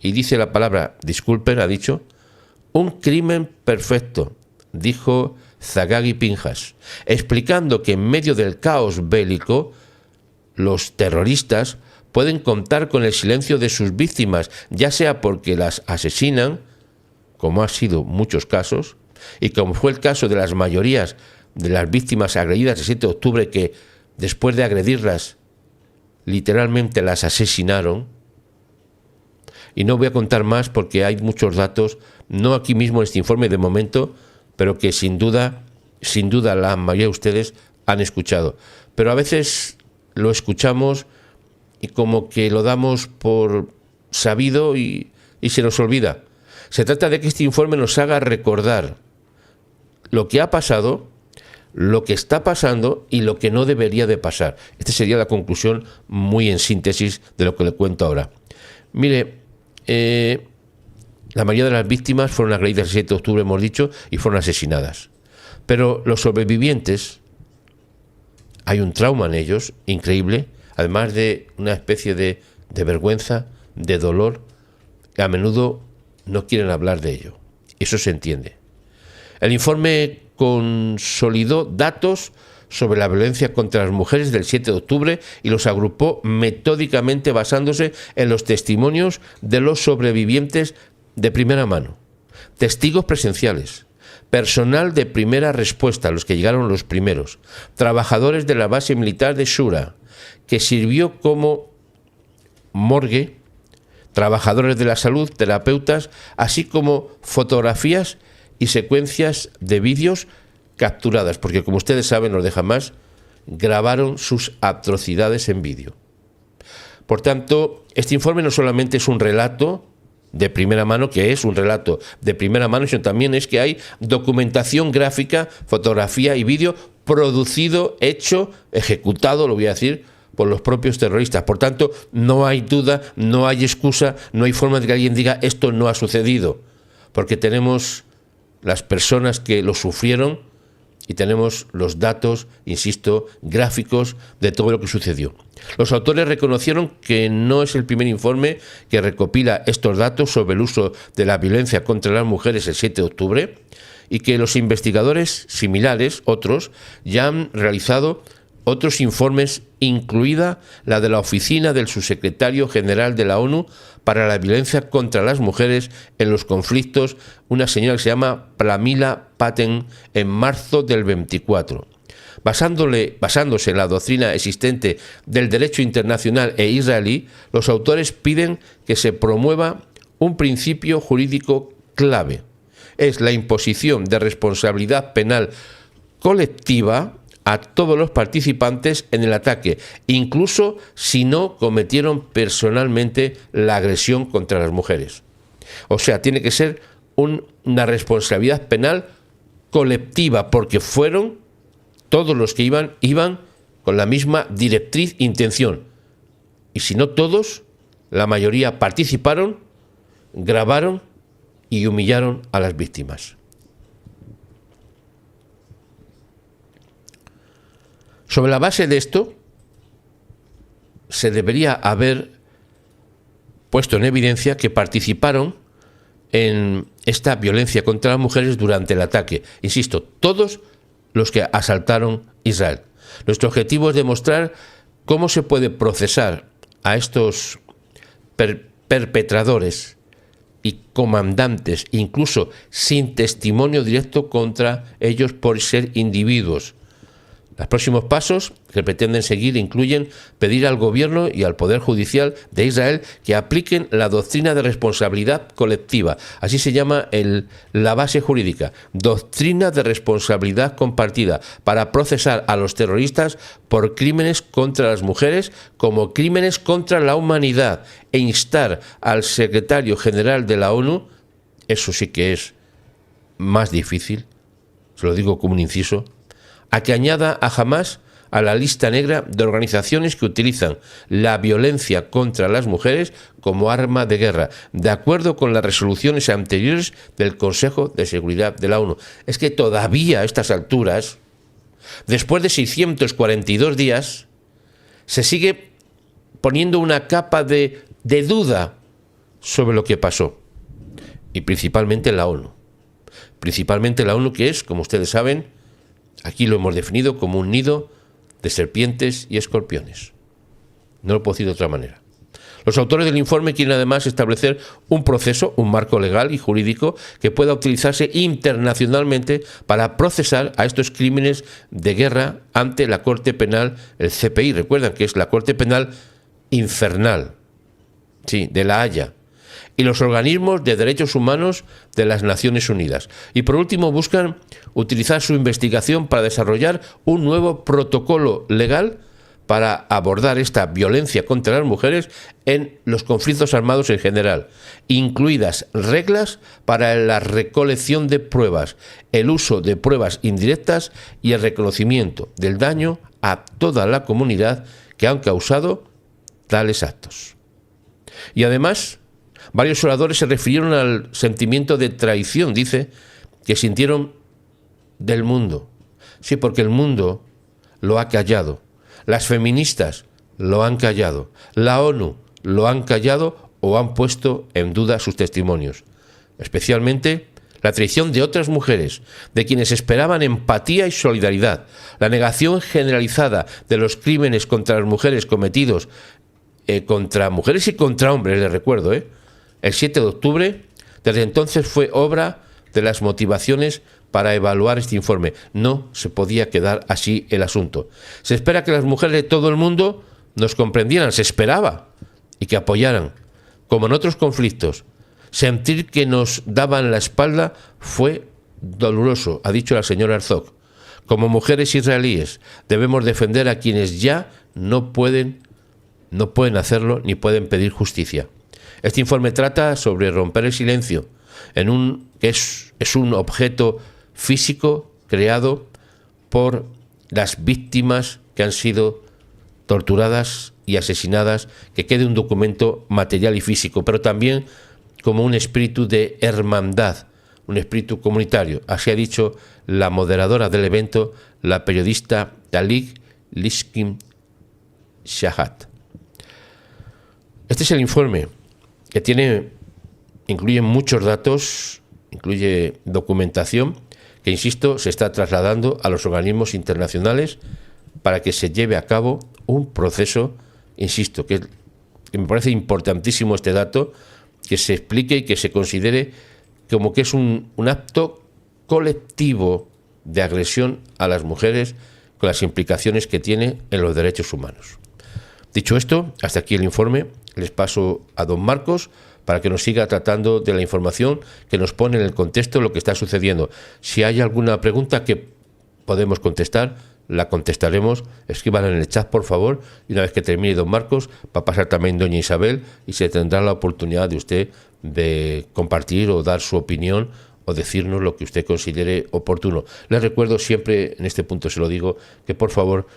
y dice la palabra, disculpen, ha dicho, un crimen perfecto, dijo Zagagi Pinjas, explicando que en medio del caos bélico, los terroristas pueden contar con el silencio de sus víctimas, ya sea porque las asesinan, como ha sido muchos casos, y como fue el caso de las mayorías de las víctimas agredidas el 7 de octubre, que después de agredirlas, literalmente las asesinaron. Y no voy a contar más porque hay muchos datos, no aquí mismo en este informe de momento, pero que sin duda la mayoría de ustedes han escuchado. Pero a veces lo escuchamos y como que lo damos por sabido y se nos olvida. Se trata de que este informe nos haga recordar lo que ha pasado, lo que está pasando y lo que no debería de pasar. Esta sería la conclusión muy en síntesis de lo que le cuento ahora. Mire, la mayoría de las víctimas fueron agredidas el 7 de octubre, hemos dicho, y fueron asesinadas. Pero los sobrevivientes, hay un trauma en ellos, increíble, además de una especie de vergüenza, de dolor, a menudo no quieren hablar de ello. Eso se entiende. El informe consolidó datos sobre la violencia contra las mujeres del 7 de octubre y los agrupó metódicamente basándose en los testimonios de los sobrevivientes de primera mano, testigos presenciales, personal de primera respuesta, los que llegaron los primeros, trabajadores de la base militar de Shura, que sirvió como morgue, trabajadores de la salud, terapeutas, así como fotografías y secuencias de vídeos capturadas, porque como ustedes saben, los de Hamás grabaron sus atrocidades en vídeo. Por tanto, este informe no solamente es un relato de primera mano, que es un relato de primera mano, sino también es que hay documentación gráfica, fotografía y vídeo producido, hecho, ejecutado, lo voy a decir, por los propios terroristas. Por tanto, no hay duda, no hay excusa, no hay forma de que alguien diga esto no ha sucedido, porque tenemos las personas que lo sufrieron y tenemos los datos, insisto, gráficos de todo lo que sucedió. Los autores reconocieron que no es el primer informe que recopila estos datos sobre el uso de la violencia contra las mujeres el 7 de octubre y que los investigadores similares, otros, ya han realizado otros informes, incluida la de la Oficina del Subsecretario General de la ONU para la Violencia contra las Mujeres en los Conflictos, una señora que se llama Pramila Patten, en marzo del 24. Basándose en la doctrina existente del derecho internacional e israelí, los autores piden que se promueva un principio jurídico clave. Es la imposición de responsabilidad penal colectiva a todos los participantes en el ataque, incluso si no cometieron personalmente la agresión contra las mujeres. O sea, tiene que ser una responsabilidad penal colectiva, porque fueron todos los que iban con la misma directriz e intención. Y si no todos, la mayoría participaron, grabaron y humillaron a las víctimas. Sobre la base de esto, se debería haber puesto en evidencia que participaron en esta violencia contra las mujeres durante el ataque. Insisto, todos los que asaltaron Israel. Nuestro objetivo es demostrar cómo se puede procesar a estos perpetradores y comandantes, incluso sin testimonio directo contra ellos por ser individuos. Los próximos pasos que pretenden seguir incluyen pedir al gobierno y al Poder Judicial de Israel que apliquen la doctrina de responsabilidad colectiva. Así se llama la base jurídica, doctrina de responsabilidad compartida, para procesar a los terroristas por crímenes contra las mujeres como crímenes contra la humanidad e instar al secretario general de la ONU, eso sí que es más difícil, se lo digo como un inciso, a que añada a Hamás a la lista negra de organizaciones que utilizan la violencia contra las mujeres como arma de guerra, de acuerdo con las resoluciones anteriores del Consejo de Seguridad de la ONU. Es que todavía a estas alturas, después de 642 días, se sigue poniendo una capa de duda sobre lo que pasó, y principalmente la ONU. Principalmente la ONU, que es, como ustedes saben, aquí lo hemos definido como un nido de serpientes y escorpiones. No lo puedo decir de otra manera. Los autores del informe quieren además establecer un proceso, un marco legal y jurídico que pueda utilizarse internacionalmente para procesar a estos crímenes de guerra ante la Corte Penal, el CPI. Recuerdan que es la Corte Penal infernal, sí, de La Haya, y los organismos de derechos humanos de las Naciones Unidas. Y por último, buscan utilizar su investigación para desarrollar un nuevo protocolo legal para abordar esta violencia contra las mujeres en los conflictos armados en general, incluidas reglas para la recolección de pruebas, el uso de pruebas indirectas y el reconocimiento del daño a toda la comunidad que han causado tales actos. Y además, varios oradores se refirieron al sentimiento de traición, dice, que sintieron del mundo. Sí, porque el mundo lo ha callado. Las feministas lo han callado. La ONU lo han callado o han puesto en duda sus testimonios, especialmente la traición de otras mujeres, de quienes esperaban empatía y solidaridad, la negación generalizada de los crímenes contra las mujeres cometidos contra mujeres y contra hombres, les recuerdo, el 7 de octubre, desde entonces fue obra de las motivaciones para evaluar este informe. No se podía quedar así el asunto. Se espera que las mujeres de todo el mundo nos comprendieran, se esperaba, y que apoyaran. Como en otros conflictos, sentir que nos daban la espalda fue doloroso, ha dicho la señora Herzog. Como mujeres israelíes debemos defender a quienes ya no pueden hacerlo ni pueden pedir justicia. Este informe trata sobre romper el silencio que es un objeto físico creado por las víctimas que han sido torturadas y asesinadas, que quede un documento material y físico, pero también como un espíritu de hermandad, un espíritu comunitario. Así ha dicho la moderadora del evento, la periodista Talik Lishkin Shahat. Este es el informe que incluye muchos datos, incluye documentación que, insisto, se está trasladando a los organismos internacionales para que se lleve a cabo un proceso, insisto, que me parece importantísimo este dato, que se explique y que se considere como que es un acto colectivo de agresión a las mujeres con las implicaciones que tiene en los derechos humanos. Dicho esto, hasta aquí el informe. Les paso a don Marcos para que nos siga tratando de la información que nos pone en el contexto de lo que está sucediendo. Si hay alguna pregunta que podemos contestar, la contestaremos. Escríbanla en el chat, por favor, y una vez que termine don Marcos, va a pasar también doña Isabel y se tendrá la oportunidad de usted de compartir o dar su opinión o decirnos lo que usted considere oportuno. Les recuerdo siempre, en este punto se lo digo, que por favor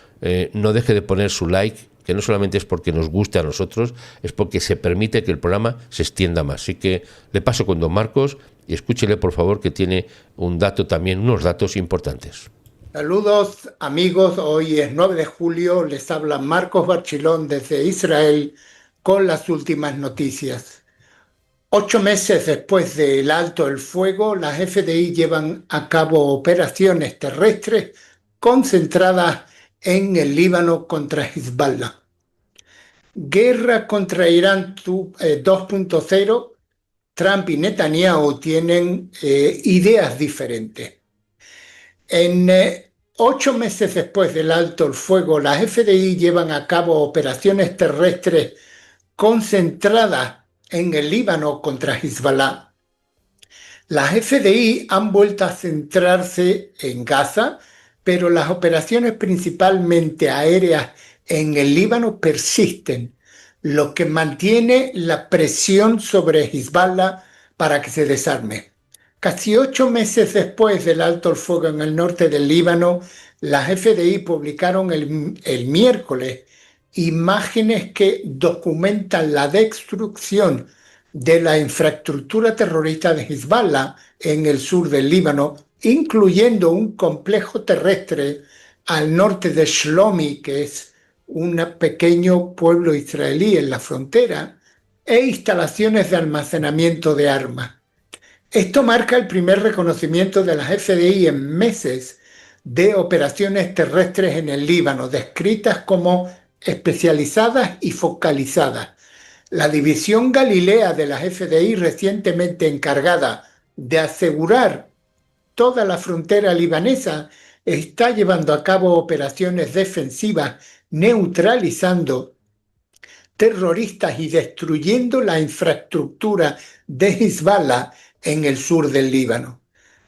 no deje de poner su like, que no solamente es porque nos guste a nosotros, es porque se permite que el programa se extienda más. Así que le paso con don Marcos y escúchele, por favor, que tiene unos datos importantes. Saludos amigos, hoy es 9 de julio, les habla Marcos Barchilón desde Israel con las últimas noticias. 8 meses después del alto el fuego, las FDI llevan a cabo operaciones terrestres concentradas en el Líbano contra Hezbollah. Guerra contra Irán 2.0, Trump y Netanyahu tienen ideas diferentes. 8 meses después del alto el fuego, las FDI llevan a cabo operaciones terrestres concentradas en el Líbano contra Hezbollah. Las FDI han vuelto a centrarse en Gaza, pero las operaciones principalmente aéreas en el Líbano persisten, lo que mantiene la presión sobre Hezbollah para que se desarme. Casi 8 meses después del alto el fuego en el norte del Líbano, las FDI publicaron el miércoles imágenes que documentan la destrucción de la infraestructura terrorista de Hezbollah en el sur del Líbano, incluyendo un complejo terrestre al norte de Shlomi, que es un pequeño pueblo israelí en la frontera, e instalaciones de almacenamiento de armas. Esto marca el primer reconocimiento de las FDI en meses de operaciones terrestres en el Líbano, descritas como especializadas y focalizadas. La división Galilea de las FDI, recientemente encargada de asegurar toda la frontera libanesa, está llevando a cabo operaciones defensivas neutralizando terroristas y destruyendo la infraestructura de Hezbollah en el sur del Líbano.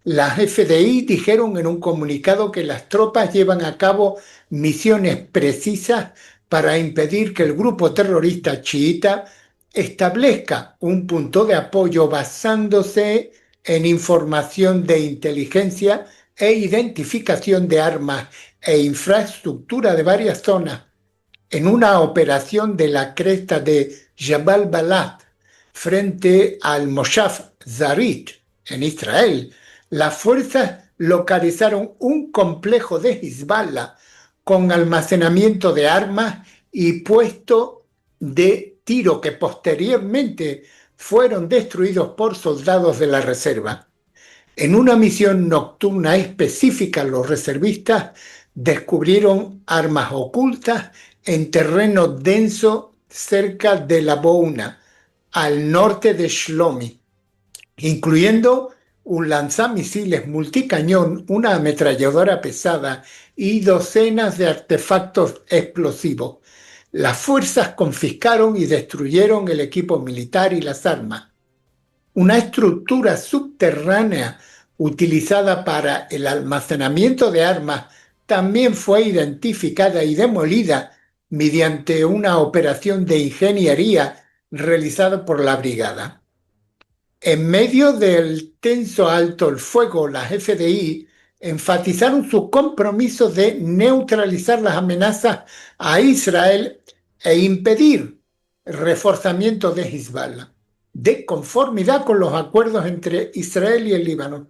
Las FDI dijeron en un comunicado que las tropas llevan a cabo misiones precisas para impedir que el grupo terrorista chiita establezca un punto de apoyo basándose en información de inteligencia e identificación de armas e infraestructura de varias zonas en una operación de la cresta de Jabal Balat frente al Moshav Zarit en Israel. Las fuerzas localizaron un complejo de Hezbollah con almacenamiento de armas y puesto de tiro que posteriormente fueron destruidos por soldados de la reserva. En una misión nocturna específica, los reservistas descubrieron armas ocultas en terreno denso cerca de la Bouna, al norte de Shlomi, incluyendo un lanzamisiles multicañón, una ametralladora pesada y docenas de artefactos explosivos. Las fuerzas confiscaron y destruyeron el equipo militar y las armas. Una estructura subterránea utilizada para el almacenamiento de armas también fue identificada y demolida mediante una operación de ingeniería realizada por la brigada. En medio del tenso alto el fuego, las FDI enfatizaron su compromiso de neutralizar las amenazas a Israel e impedir el reforzamiento de Hezbollah, de conformidad con los acuerdos entre Israel y el Líbano.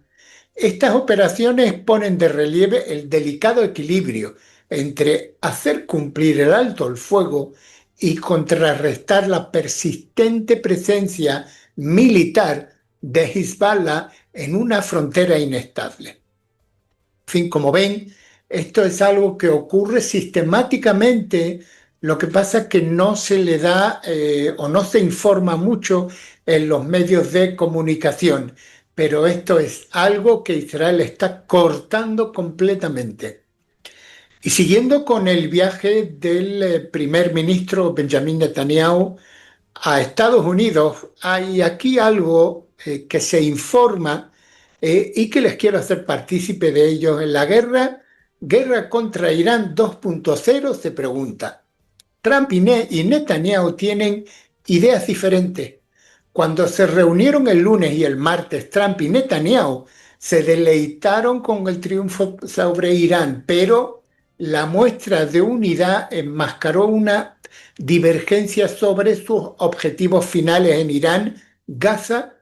Estas operaciones ponen de relieve el delicado equilibrio entre hacer cumplir el alto el fuego y contrarrestar la persistente presencia militar de Hezbollah en una frontera inestable. En fin, como ven, esto es algo que ocurre sistemáticamente. Lo que pasa es que no se le da o no se informa mucho en los medios de comunicación, pero esto es algo que Israel está cortando completamente. Y siguiendo con el viaje del primer ministro Benjamin Netanyahu a Estados Unidos, hay aquí algo que se informa y que les quiero hacer partícipe de ellos. En la guerra contra Irán 2.0 se pregunta, Trump y Netanyahu tienen ideas diferentes. Cuando se reunieron el lunes y el martes, Trump y Netanyahu se deleitaron con el triunfo sobre Irán, pero la muestra de unidad enmascaró una divergencia sobre sus objetivos finales en Irán, Gaza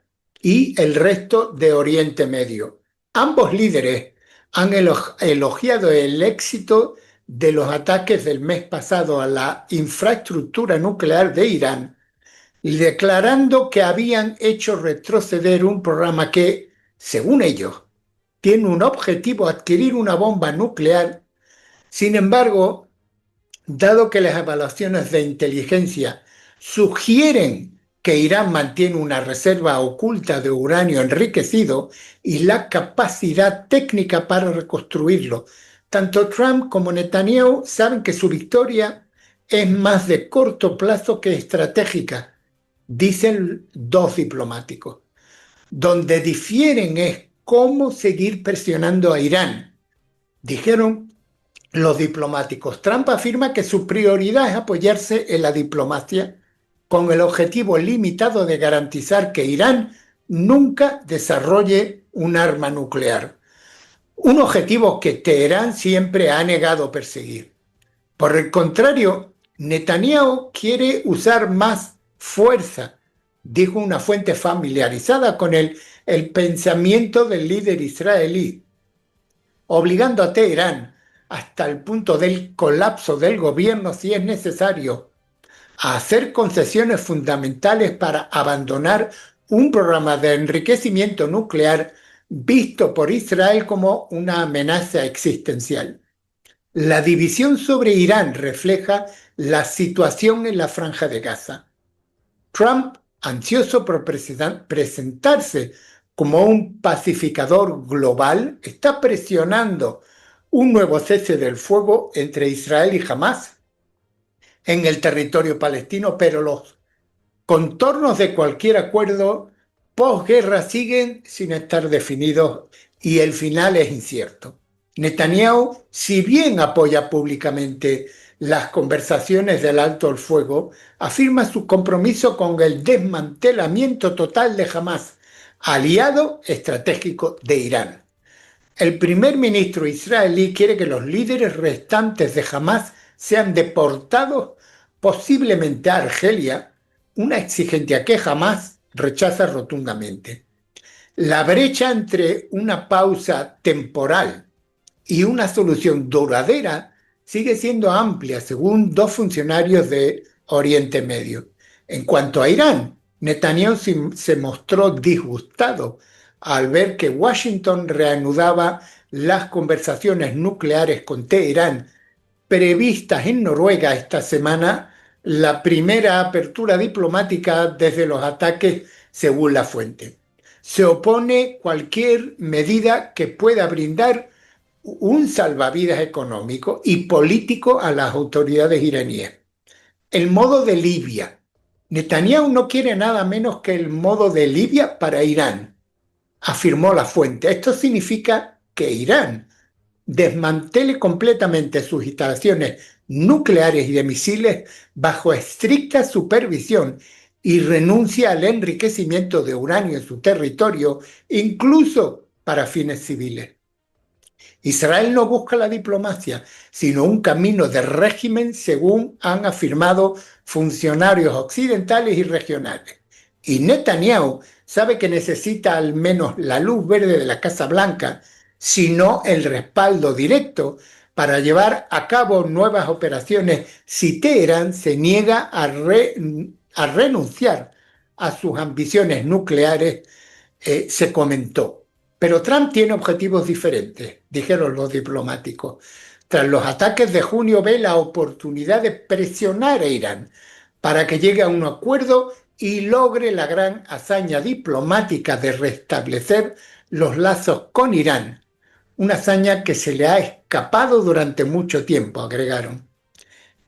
y el resto de Oriente Medio. Ambos líderes han elogiado el éxito de los ataques del mes pasado a la infraestructura nuclear de Irán, declarando que habían hecho retroceder un programa que, según ellos, tiene un objetivo: adquirir una bomba nuclear. Sin embargo, dado que las evaluaciones de inteligencia sugieren que Irán mantiene una reserva oculta de uranio enriquecido y la capacidad técnica para reconstruirlo, tanto Trump como Netanyahu saben que su victoria es más de corto plazo que estratégica, dicen dos diplomáticos. Donde difieren es cómo seguir presionando a Irán, dijeron los diplomáticos. Trump afirma que su prioridad es apoyarse en la diplomacia con el objetivo limitado de garantizar que Irán nunca desarrolle un arma nuclear, un objetivo que Teherán siempre ha negado perseguir. Por el contrario, Netanyahu quiere usar más fuerza, dijo una fuente familiarizada con el pensamiento del líder israelí, obligando a Teherán hasta el punto del colapso del gobierno si es necesario, a hacer concesiones fundamentales para abandonar un programa de enriquecimiento nuclear visto por Israel como una amenaza existencial. La división sobre Irán refleja la situación en la Franja de Gaza. Trump, ansioso por presentarse como un pacificador global, está presionando un nuevo cese del fuego entre Israel y Hamás en el territorio palestino, pero los contornos de cualquier acuerdo posguerra siguen sin estar definidos y el final es incierto. Netanyahu, si bien apoya públicamente las conversaciones del alto el fuego, afirma su compromiso con el desmantelamiento total de Hamás, aliado estratégico de Irán. El primer ministro israelí quiere que los líderes restantes de Hamás sean deportados posiblemente a Argelia, una exigencia que Hamás rechaza rotundamente. La brecha entre una pausa temporal y una solución duradera sigue siendo amplia, según dos funcionarios de Oriente Medio. En cuanto a Irán, Netanyahu se mostró disgustado al ver que Washington reanudaba las conversaciones nucleares con Teherán previstas en Noruega esta semana, la primera apertura diplomática desde los ataques, según la fuente. Se opone cualquier medida que pueda brindar un salvavidas económico y político a las autoridades iraníes. El modo de Libia. Netanyahu no quiere nada menos que el modo de Libia para Irán, afirmó la fuente. Esto significa que Irán desmantele completamente sus instalaciones nucleares y de misiles bajo estricta supervisión y renuncia al enriquecimiento de uranio en su territorio, incluso para fines civiles. Israel no busca la diplomacia, sino un camino de régimen, según han afirmado funcionarios occidentales y regionales. Y Netanyahu sabe que necesita al menos la luz verde de la Casa Blanca, sino el respaldo directo para llevar a cabo nuevas operaciones si Teherán se niega a renunciar a sus ambiciones nucleares, se comentó. Pero Trump tiene objetivos diferentes, dijeron los diplomáticos. Tras los ataques de junio ve la oportunidad de presionar a Irán para que llegue a un acuerdo y logre la gran hazaña diplomática de restablecer los lazos con Irán. Una hazaña que se le ha escapado durante mucho tiempo, agregaron.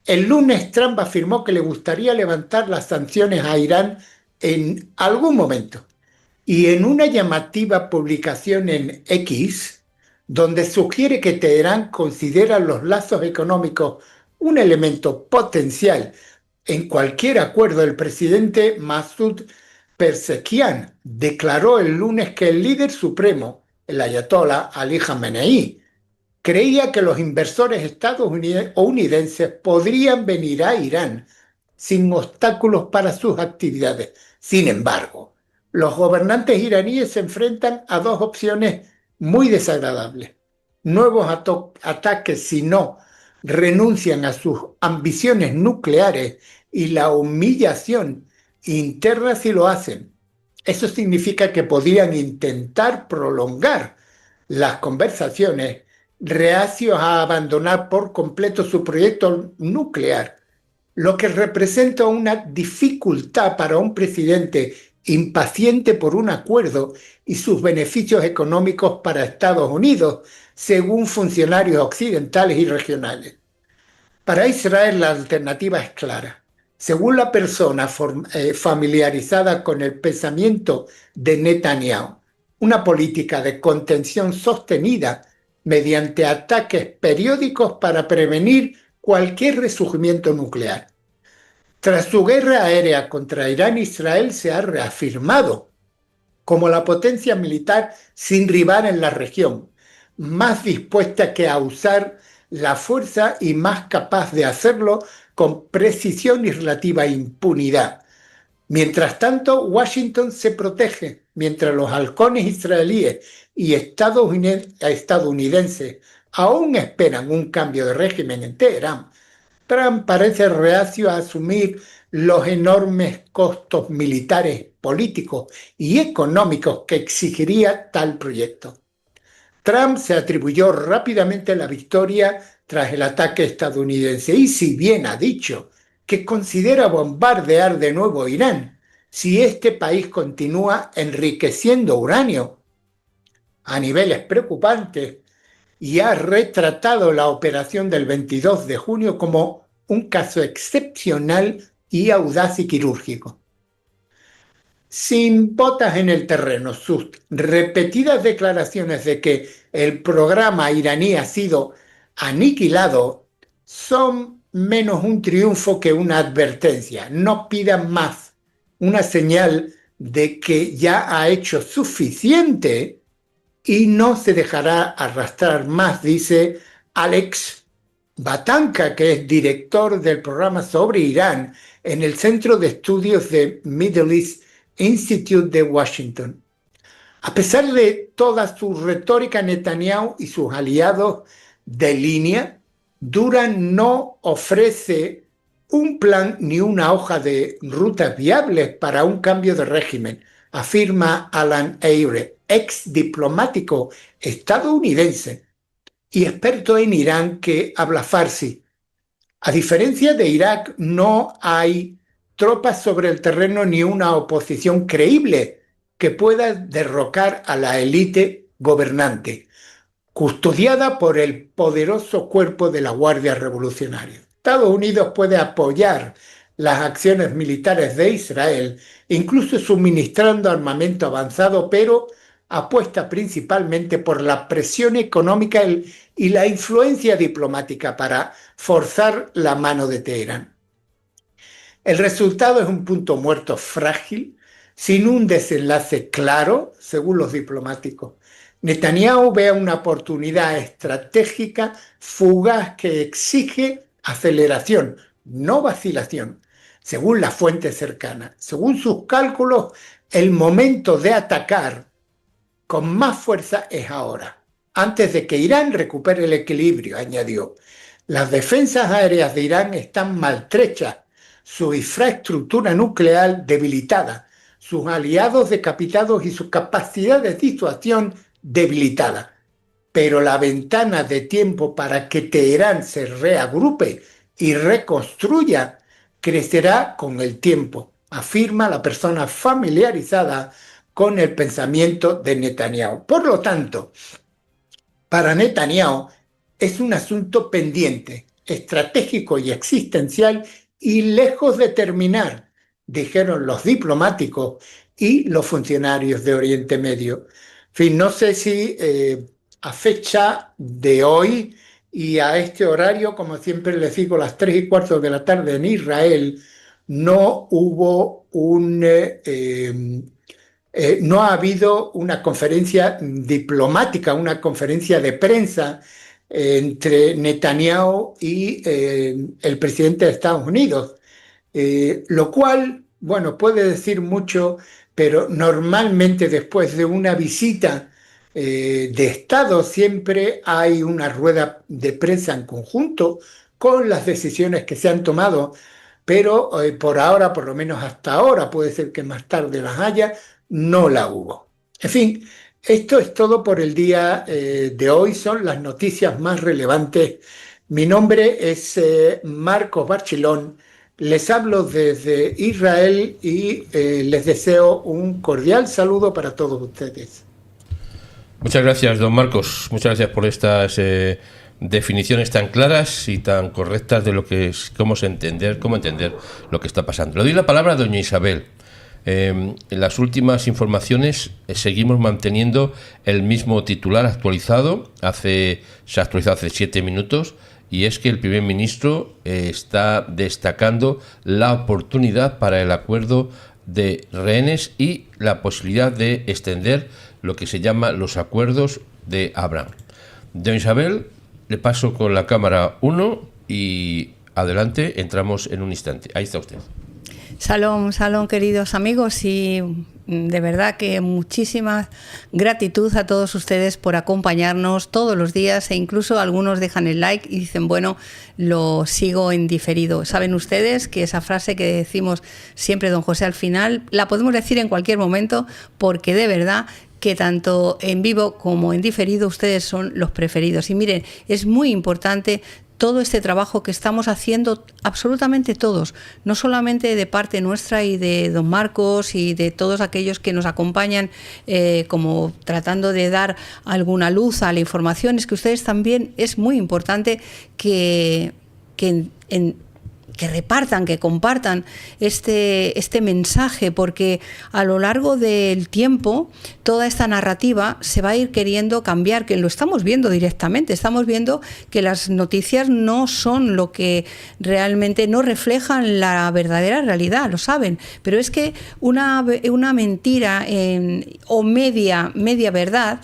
El lunes Trump afirmó que le gustaría levantar las sanciones a Irán en algún momento. Y en una llamativa publicación en X, donde sugiere que Teherán considera los lazos económicos un elemento potencial en cualquier acuerdo, el presidente Masoud Pezeshkian declaró el lunes que el líder supremo, el ayatolá Ali Khamenei, creía que los inversores estadounidenses podrían venir a Irán sin obstáculos para sus actividades. Sin embargo, los gobernantes iraníes se enfrentan a dos opciones muy desagradables. Nuevos ataques si no renuncian a sus ambiciones nucleares y la humillación interna si lo hacen. Eso significa que podrían intentar prolongar las conversaciones, reacios a abandonar por completo su proyecto nuclear, lo que representa una dificultad para un presidente impaciente por un acuerdo y sus beneficios económicos para Estados Unidos, según funcionarios occidentales y regionales. Para Israel la alternativa es clara. Según la persona familiarizada con el pensamiento de Netanyahu, una política de contención sostenida mediante ataques periódicos para prevenir cualquier resurgimiento nuclear. Tras su guerra aérea contra Irán, Israel se ha reafirmado como la potencia militar sin rival en la región, más dispuesta que a usar la fuerza y más capaz de hacerlo con precisión y relativa impunidad. Mientras tanto, Washington se protege, mientras los halcones israelíes y estadounidenses aún esperan un cambio de régimen en Teherán. Trump parece reacio a asumir los enormes costos militares, políticos y económicos que exigiría tal proyecto. Trump se atribuyó rápidamente la victoria tras el ataque estadounidense y si bien ha dicho que considera bombardear de nuevo Irán si este país continúa enriqueciendo uranio a niveles preocupantes, y ha retratado la operación del 22 de junio como un caso excepcional y audaz y quirúrgico. Sin botas en el terreno, sus repetidas declaraciones de que el programa iraní ha sido aniquilado son menos un triunfo que una advertencia. No pidan más, una señal de que ya ha hecho suficiente y no se dejará arrastrar más, dice Alex Batanka, que es director del programa sobre Irán en el Centro de Estudios de Middle East Institute de Washington. A pesar de toda su retórica, Netanyahu y sus aliados de línea, Durán no ofrece un plan ni una hoja de rutas viables para un cambio de régimen, afirma Alan Eyre, ex diplomático estadounidense y experto en Irán que habla farsi. A diferencia de Irak, no hay tropas sobre el terreno ni una oposición creíble que pueda derrocar a la élite gobernante, custodiada por el poderoso cuerpo de la Guardia Revolucionaria. Estados Unidos puede apoyar las acciones militares de Israel, incluso suministrando armamento avanzado, pero apuesta principalmente por la presión económica y la influencia diplomática para forzar la mano de Teherán. El resultado es un punto muerto frágil, sin un desenlace claro, según los diplomáticos. Netanyahu ve una oportunidad estratégica fugaz que exige aceleración, no vacilación, según las fuentes cercanas. Según sus cálculos, el momento de atacar con más fuerza es ahora, antes de que Irán recupere el equilibrio, añadió. Las defensas aéreas de Irán están maltrechas, su infraestructura nuclear debilitada, sus aliados decapitados y su capacidad de disuasión debilitada. Pero la ventana de tiempo para que Teherán se reagrupe y reconstruya crecerá con el tiempo, afirma la persona familiarizada con el pensamiento de Netanyahu. Por lo tanto, para Netanyahu es un asunto pendiente, estratégico y existencial y lejos de terminar, dijeron los diplomáticos y los funcionarios de Oriente Medio. En fin, no sé si a fecha de hoy y a este horario, como siempre les digo, las 3:15 de la tarde en Israel, no hubo no ha habido una conferencia diplomática, una conferencia de prensa entre Netanyahu y el presidente de Estados Unidos, lo cual, bueno, puede decir mucho, pero normalmente después de una visita de Estado siempre hay una rueda de prensa en conjunto con las decisiones que se han tomado, pero por ahora, por lo menos hasta ahora, puede ser que más tarde las haya, no la hubo. En fin, esto es todo por el día de hoy, son las noticias más relevantes. Mi nombre es Marcos Barchilón, les hablo desde Israel y les deseo un cordial saludo para todos ustedes. Muchas gracias, don Marcos. Muchas gracias por estas definiciones tan claras y tan correctas de lo que es, cómo entender lo que está pasando. Le doy la palabra a doña Isabel. En las últimas informaciones seguimos manteniendo el mismo titular actualizado. Se ha actualizado hace 7 minutos y es que el primer ministro está destacando la oportunidad para el acuerdo de rehenes y la posibilidad de extender lo que se llama los acuerdos de Abraham. Doña Isabel, le paso con la cámara 1 y adelante, entramos en un instante. Ahí está usted. Salón, queridos amigos, y de verdad que muchísima gratitud a todos ustedes por acompañarnos todos los días, e incluso algunos dejan el like y dicen, bueno, lo sigo en diferido. Saben ustedes que esa frase que decimos siempre, don José, al final, la podemos decir en cualquier momento, porque de verdad que tanto en vivo como en diferido ustedes son los preferidos. Y miren, es muy importante todo este trabajo que estamos haciendo absolutamente todos, no solamente de parte nuestra y de don Marcos y de todos aquellos que nos acompañan como tratando de dar alguna luz a la información, es que ustedes también es muy importante que repartan, que compartan este mensaje, porque a lo largo del tiempo toda esta narrativa se va a ir queriendo cambiar, que lo estamos viendo directamente, estamos viendo que las noticias no son lo que realmente, no reflejan la verdadera realidad, lo saben, pero es que una mentira o media verdad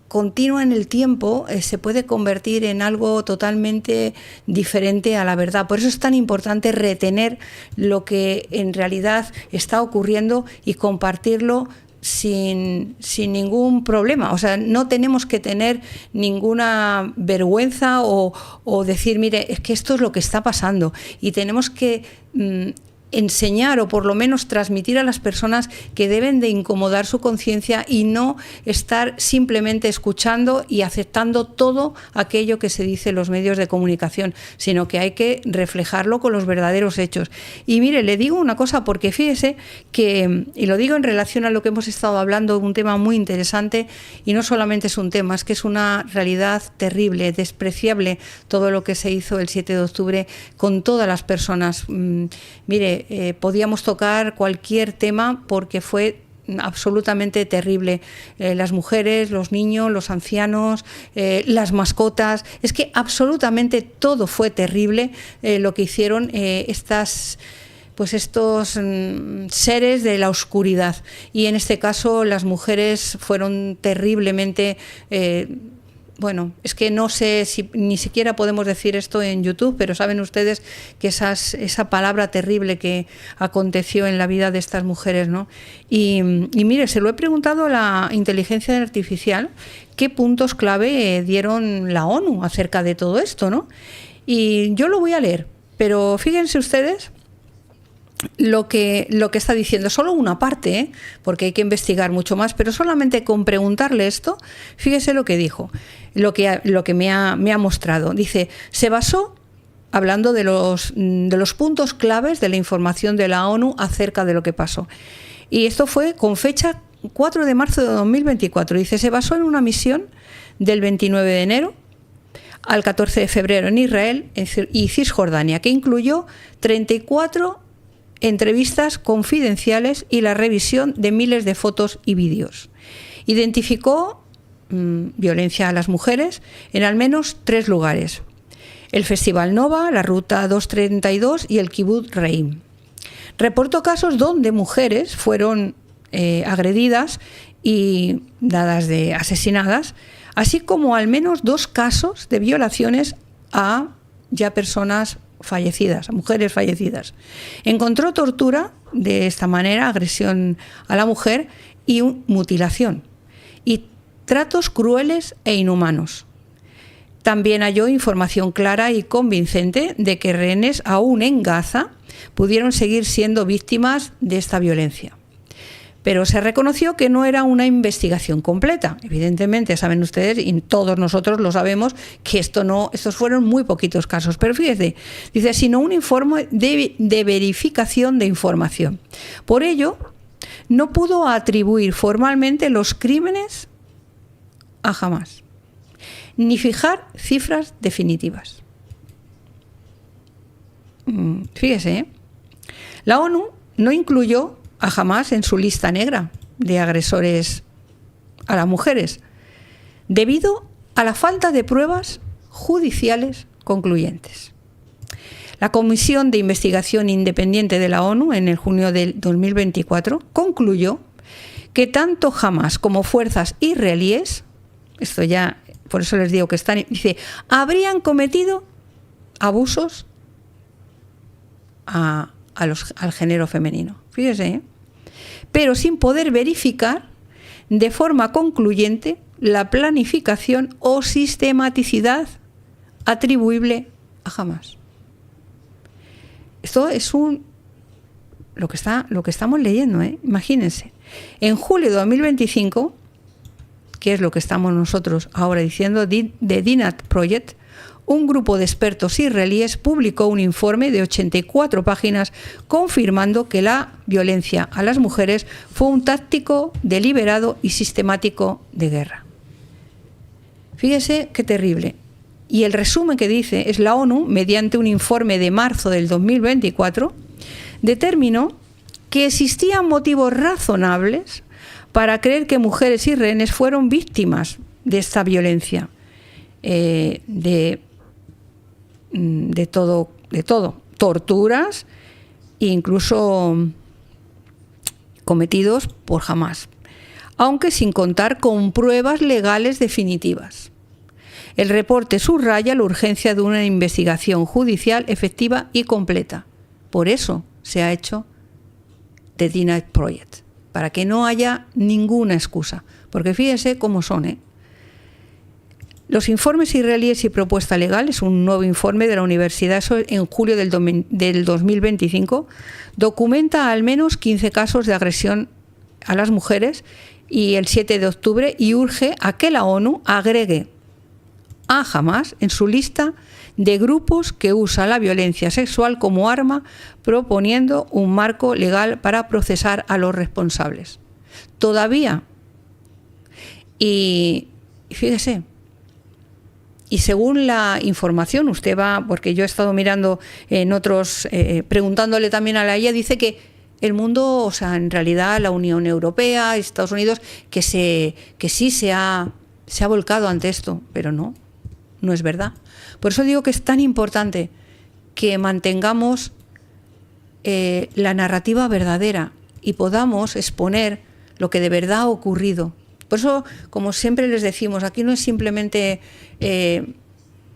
continua en el tiempo se puede convertir en algo totalmente diferente a la verdad. Por eso es tan importante retener lo que en realidad está ocurriendo y compartirlo sin ningún problema. O sea, no tenemos que tener ninguna vergüenza o decir, mire, es que esto es lo que está pasando, y tenemos que enseñar o por lo menos transmitir a las personas que deben de incomodar su conciencia y no estar simplemente escuchando y aceptando todo aquello que se dice en los medios de comunicación, sino que hay que reflejarlo con los verdaderos hechos. Y mire, le digo una cosa, porque fíjese que, y lo digo en relación a lo que hemos estado hablando, un tema muy interesante, y no solamente es un tema, es que es una realidad terrible, despreciable, todo lo que se hizo el 7 de octubre con todas las personas. Mire, podíamos tocar cualquier tema porque fue absolutamente terrible. Las mujeres, los niños, los ancianos, las mascotas, es que absolutamente todo fue terrible lo que hicieron estos seres de la oscuridad. Y en este caso las mujeres fueron terriblemente... Bueno, es que no sé si ni siquiera podemos decir esto en YouTube, pero saben ustedes que esa palabra terrible que aconteció en la vida de estas mujeres, ¿no? Y mire, se lo he preguntado a la inteligencia artificial qué puntos clave dieron la ONU acerca de todo esto, ¿no? Y yo lo voy a leer, pero fíjense ustedes lo que está diciendo, solo una parte, porque hay que investigar mucho más, pero solamente con preguntarle esto, fíjese lo que dijo, lo que me ha mostrado. Dice, se basó, hablando de los puntos claves de la información de la ONU acerca de lo que pasó. Y esto fue con fecha 4 de marzo de 2024. Dice, se basó en una misión del 29 de enero al 14 de febrero en Israel y Cisjordania, que incluyó 34 entrevistas confidenciales y la revisión de miles de fotos y vídeos. Identificó violencia a las mujeres en al menos 3 lugares: el Festival Nova, la Ruta 232 y el Kibbutz Reim. Reportó casos donde mujeres fueron agredidas y dadas de asesinadas, así como al menos 2 casos de violaciones a ya personas fallecidas, a mujeres fallecidas. Encontró tortura de esta manera, agresión a la mujer y mutilación, y tratos crueles e inhumanos. También halló información clara y convincente de que rehenes aún en Gaza pudieron seguir siendo víctimas de esta violencia. Pero se reconoció que no era una investigación completa. Evidentemente, saben ustedes, y todos nosotros lo sabemos, que estos fueron muy poquitos casos. Pero fíjese, dice, sino un informe de verificación de información. Por ello, no pudo atribuir formalmente los crímenes a Hamás, ni fijar cifras definitivas. Fíjese, ¿eh? La ONU no incluyó a Hamás en su lista negra de agresores a las mujeres, debido a la falta de pruebas judiciales concluyentes. La Comisión de Investigación Independiente de la ONU, en el junio del 2024, concluyó que tanto Hamás como fuerzas israelíes, esto ya, por eso les digo que están, dice, habrían cometido abusos al género femenino. Fíjese, ¿eh? Pero sin poder verificar de forma concluyente la planificación o sistematicidad atribuible a Hamás. Esto es lo que estamos leyendo, ¿eh? Imagínense. En julio de 2025, que es lo que estamos nosotros ahora diciendo, de DINAT Project, un grupo de expertos israelíes publicó un informe de 84 páginas confirmando que la violencia a las mujeres fue un táctico deliberado y sistemático de guerra. Fíjese qué terrible. Y el resumen que dice es: la ONU, mediante un informe de marzo del 2024, determinó que existían motivos razonables para creer que mujeres y rehenes fueron víctimas de esta violencia, de todo, torturas e incluso cometidos por Hamás, aunque sin contar con pruebas legales definitivas. El reporte subraya la urgencia de una investigación judicial efectiva y completa. Por eso se ha hecho The DINAT Project. para que no haya ninguna excusa. Porque fíjese cómo son, ¿eh? Los informes israelíes y propuesta legal, es un nuevo informe de la universidad, eso en julio del 2025, documenta al menos 15 casos de agresión a las mujeres y el 7 de octubre y urge a que la ONU agregue a Hamás en su lista de grupos que usa la violencia sexual como arma, proponiendo un marco legal para procesar a los responsables. Todavía, y fíjese, y según la información, usted va, porque yo he estado mirando en otros, preguntándole también a la IA, dice que el mundo, o sea, en realidad la Unión Europea, Estados Unidos, que sí se ha volcado ante esto, pero no es verdad. Por eso digo que es tan importante que mantengamos la narrativa verdadera y podamos exponer lo que de verdad ha ocurrido. Por eso, como siempre les decimos, aquí no es simplemente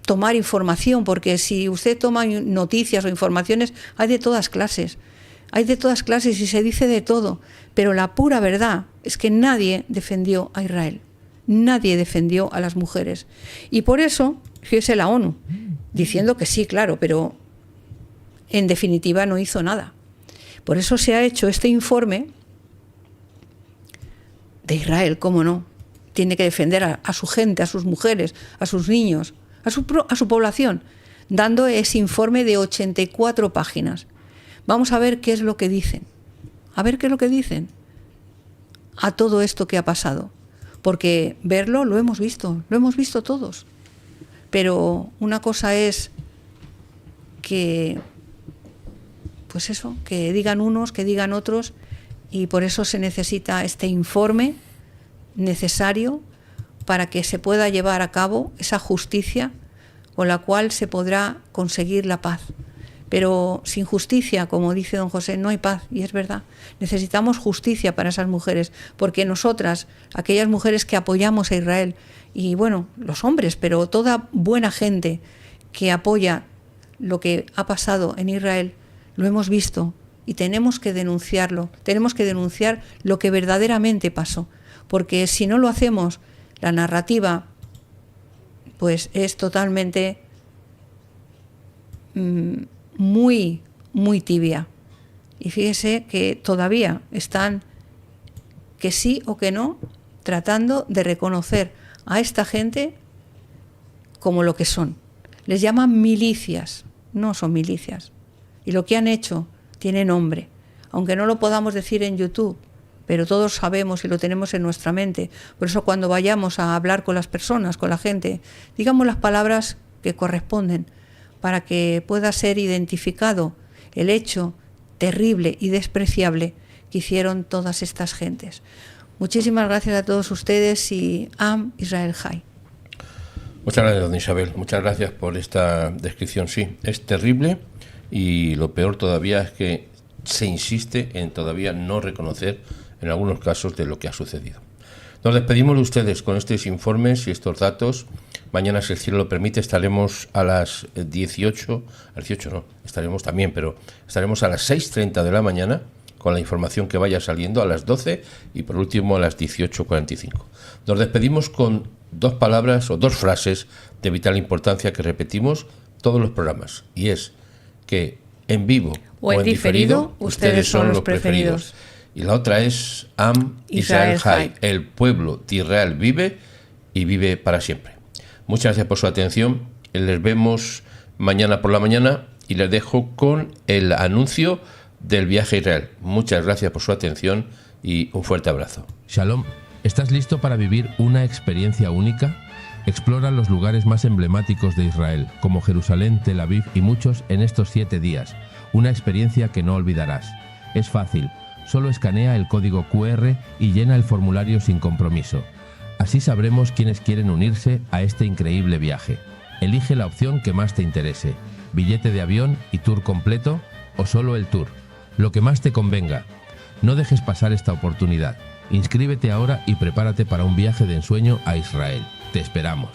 tomar información, porque si usted toma noticias o informaciones, hay de todas clases. Hay de todas clases y se dice de todo. Pero la pura verdad es que nadie defendió a Israel. Nadie defendió a las mujeres. Y por eso, fíjese la ONU, diciendo que sí, claro, pero en definitiva no hizo nada. Por eso se ha hecho este informe de Israel, cómo no. Tiene que defender a su gente, a sus mujeres, a sus niños, a su población, dando ese informe de 84 páginas. Vamos a ver qué es lo que dicen. A ver qué es lo que dicen a todo esto que ha pasado. Porque verlo lo hemos visto todos. Pero una cosa es que, pues eso, que digan unos, que digan otros, y por eso se necesita este informe necesario para que se pueda llevar a cabo esa justicia con la cual se podrá conseguir la paz. Pero sin justicia, como dice don José, no hay paz, y es verdad. Necesitamos justicia para esas mujeres, porque nosotras, aquellas mujeres que apoyamos a Israel, y bueno, los hombres, pero toda buena gente que apoya lo que ha pasado en Israel, lo hemos visto y tenemos que denunciarlo, tenemos que denunciar lo que verdaderamente pasó, porque si no lo hacemos, la narrativa pues es totalmente muy, muy tibia. Y fíjese que todavía están, que sí o que no, tratando de reconocer a esta gente como lo que son. Les llaman milicias, no son milicias. Y lo que han hecho tiene nombre, aunque no lo podamos decir en YouTube, pero todos sabemos y lo tenemos en nuestra mente. Por eso cuando vayamos a hablar con las personas, con la gente, digamos las palabras que corresponden, para que pueda ser identificado el hecho terrible y despreciable que hicieron todas estas gentes. Muchísimas gracias a todos ustedes y Am Israel Jai. Muchas gracias, doña Isabel. Muchas gracias por esta descripción. Sí, es terrible y lo peor todavía es que se insiste en todavía no reconocer en algunos casos de lo que ha sucedido. Nos despedimos de ustedes con estos informes y estos datos. Mañana, si el cielo lo permite, estaremos a las 18, a las 18 no, estaremos también, pero estaremos a las 6:30 de la mañana con la información que vaya saliendo, a las 12 y por último a las 18:45. Nos despedimos con dos palabras o dos frases de vital importancia que repetimos todos los programas, y es que en vivo o en diferido, ustedes son los preferidos. Y la otra es Am Israel Jai, el pueblo de Israel vive y vive para siempre. Muchas gracias por su atención. Les vemos mañana por la mañana y les dejo con el anuncio del viaje a Israel. Muchas gracias por su atención y un fuerte abrazo. Shalom, ¿estás listo para vivir una experiencia única? Explora los lugares más emblemáticos de Israel, como Jerusalén, Tel Aviv y muchos en estos 7 días. Una experiencia que no olvidarás. Es fácil. Solo escanea el código QR y llena el formulario sin compromiso. Así sabremos quiénes quieren unirse a este increíble viaje. Elige la opción que más te interese. Billete de avión y tour completo o solo el tour. Lo que más te convenga. No dejes pasar esta oportunidad. Inscríbete ahora y prepárate para un viaje de ensueño a Israel. Te esperamos.